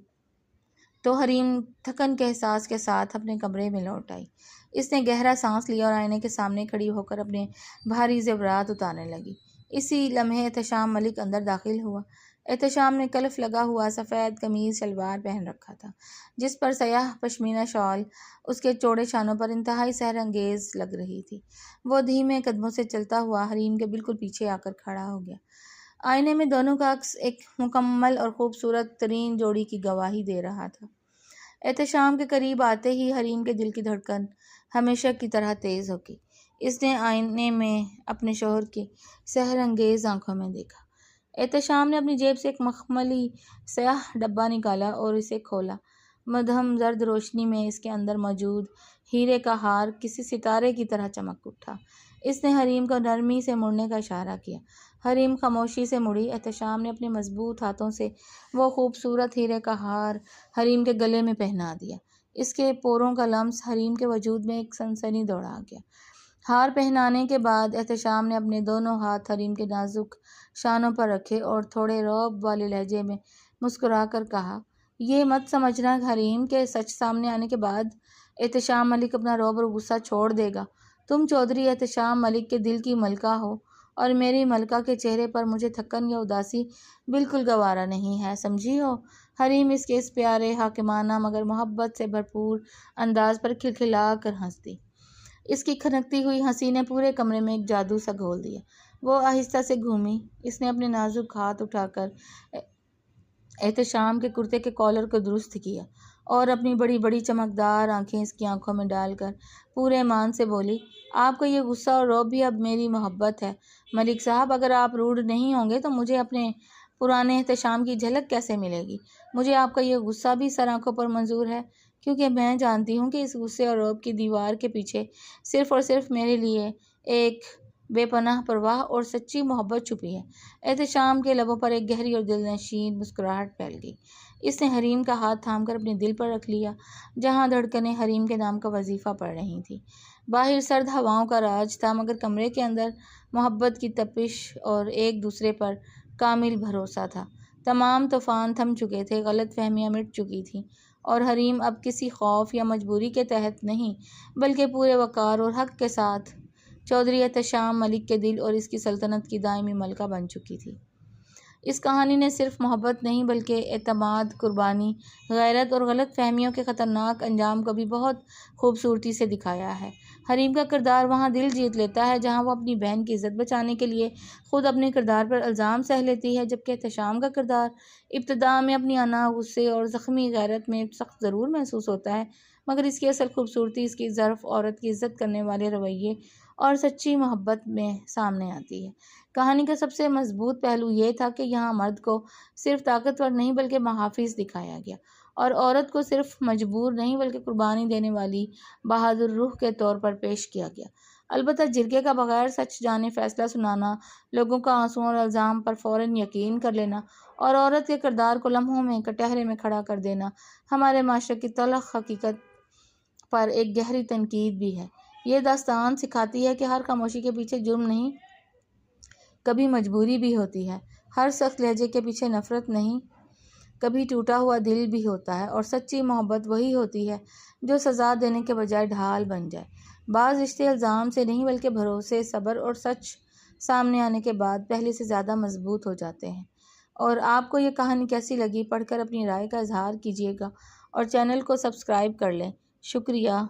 تو حریم تھکن کے احساس کے ساتھ اپنے کمرے میں لوٹ آئی۔ اس نے گہرا سانس لیا اور آئینے کے سامنے کھڑی ہو کر اپنے بھاری زیورات اتارنے لگی۔ اسی لمحے احتشام ملک اندر داخل ہوا۔ احتشام نے کلف لگا ہوا سفید قمیض شلوار پہن رکھا تھا، جس پر سیاہ پشمینہ شال اس کے چوڑے شانوں پر انتہائی سحر انگیز لگ رہی تھی۔ وہ دھیمے قدموں سے چلتا ہوا حریم کے بالکل پیچھے آ کر کھڑا ہو گیا۔ آئینے میں دونوں کا عکس ایک مکمل اور خوبصورت ترین جوڑی کی گواہی دے رہا تھا۔ احتشام کے قریب آتے ہی حریم کے دل کی دھڑکن ہمیشہ کی طرح تیز ہو گئی۔ اس نے آئینے میں اپنے شوہر کی سحر انگیز آنکھوں میں دیکھا۔ احتشام نے اپنی جیب سے ایک مخملی سیاہ ڈبہ نکالا اور اسے کھولا۔ مدھم زرد روشنی میں اس کے اندر موجود ہیرے کا ہار کسی ستارے کی طرح چمک اٹھا۔ اس نے حریم کو نرمی سے مڑنے کا اشارہ کیا۔ حریم خاموشی سے مڑی۔ احتشام نے اپنے مضبوط ہاتھوں سے وہ خوبصورت ہیرے کا ہار حریم کے گلے میں پہنا دیا۔ اس کے پوروں کا لمس حریم کے وجود میں ایک سنسنی دوڑا گیا۔ ہار پہنانے کے بعد احتشام نے اپنے دونوں ہاتھ حریم کے نازک شانوں پر رکھے اور تھوڑے رعب والے لہجے میں مسکرا کر کہا، یہ مت سمجھنا حریم کہ سچ سامنے آنے کے بعد احتشام ملک اپنا رعب اور غصہ چھوڑ دے گا۔ تم چودھری احتشام ملک کے دل کی ملکہ ہو اور میری ملکہ کے چہرے پر مجھے تھکن یا اداسی بالکل گوارا نہیں ہے، سمجھی ہو؟ حریم اس کے اس پیارے، حاکمانہ مگر محبت سے بھرپور انداز پر کھلکھلا کر ہنس دی۔ اس کی کھنکتی ہوئی ہنسی نے پورے کمرے میں ایک جادو سا گھول دیا۔ وہ آہستہ سے گھومی۔ اس نے اپنے نازک ہاتھ اٹھا کر احتشام کے کرتے کے کالر کو درست کیا اور اپنی بڑی بڑی چمکدار آنکھیں اس کی آنکھوں میں ڈال کر پورے ایمان سے بولی، آپ کا یہ غصہ اور رعب بھی اب میری محبت ہے۔ ملک صاحب، اگر آپ روڈ نہیں ہوں گے تو مجھے اپنے پرانے احتشام کی جھلک کیسے ملے گی؟ مجھے آپ کا یہ غصہ بھی سر آنکھوں پر منظور ہے، کیونکہ میں جانتی ہوں کہ اس غصے اور رعب کی دیوار کے پیچھے صرف اور صرف میرے لیے ایک بے پناہ پرواہ اور سچی محبت چھپی ہے۔ احتشام کے لبوں پر ایک گہری اور دل نشین مسکراہٹ پھیل گئی۔ اس نے حریم کا ہاتھ تھام کر اپنے دل پر رکھ لیا، جہاں دھڑکنیں حریم کے نام کا وظیفہ پڑھ رہی تھیں۔ باہر سرد ہواؤں کا راج تھا، مگر کمرے کے اندر محبت کی تپش اور ایک دوسرے پر کامل بھروسہ تھا۔ تمام طوفان تھم چکے تھے، غلط فہمیاں مٹ چکی تھیں، اور حریم اب کسی خوف یا مجبوری کے تحت نہیں بلکہ پورے وقار اور حق کے ساتھ چودھری احتشام ملک کے دل اور اس کی سلطنت کی دائمی ملکہ بن چکی تھی۔ اس کہانی نے صرف محبت نہیں بلکہ اعتماد، قربانی، غیرت اور غلط فہمیوں کے خطرناک انجام کو بھی بہت خوبصورتی سے دکھایا ہے۔ حریم کا کردار وہاں دل جیت لیتا ہے جہاں وہ اپنی بہن کی عزت بچانے کے لیے خود اپنے کردار پر الزام سہ لیتی ہے، جبکہ احتشام کا کردار ابتدا میں اپنی انا، غصے اور زخمی غیرت میں سخت ضرور محسوس ہوتا ہے، مگر اس کی اصل خوبصورتی اس کی ظرف، عورت کی عزت کرنے والے رویے اور سچی محبت میں سامنے آتی ہے۔ کہانی کا سب سے مضبوط پہلو یہ تھا کہ یہاں مرد کو صرف طاقتور نہیں بلکہ محافظ دکھایا گیا، اور عورت کو صرف مجبور نہیں بلکہ قربانی دینے والی بہادر روح کے طور پر پیش کیا گیا۔ البتہ جرگے کا بغیر سچ جانے فیصلہ سنانا، لوگوں کا آنسوؤں اور الزام پر فوراً یقین کر لینا اور عورت کے کردار کو لمحوں میں کٹہرے میں کھڑا کر دینا ہمارے معاشرے کی تلخ حقیقت پر ایک گہری تنقید بھی ہے۔ یہ داستان سکھاتی ہے کہ ہر خاموشی کے پیچھے جرم نہیں، کبھی مجبوری بھی ہوتی ہے۔ ہر سخت لہجے کے پیچھے نفرت نہیں، کبھی ٹوٹا ہوا دل بھی ہوتا ہے، اور سچی محبت وہی ہوتی ہے جو سزا دینے کے بجائے ڈھال بن جائے۔ بعض رشتے الزام سے نہیں بلکہ بھروسے، صبر اور سچ سامنے آنے کے بعد پہلے سے زیادہ مضبوط ہو جاتے ہیں۔ اور آپ کو یہ کہانی کیسی لگی؟ پڑھ کر اپنی رائے کا اظہار کیجیے گا اور چینل کو سبسکرائب کر لیں۔ شکریہ۔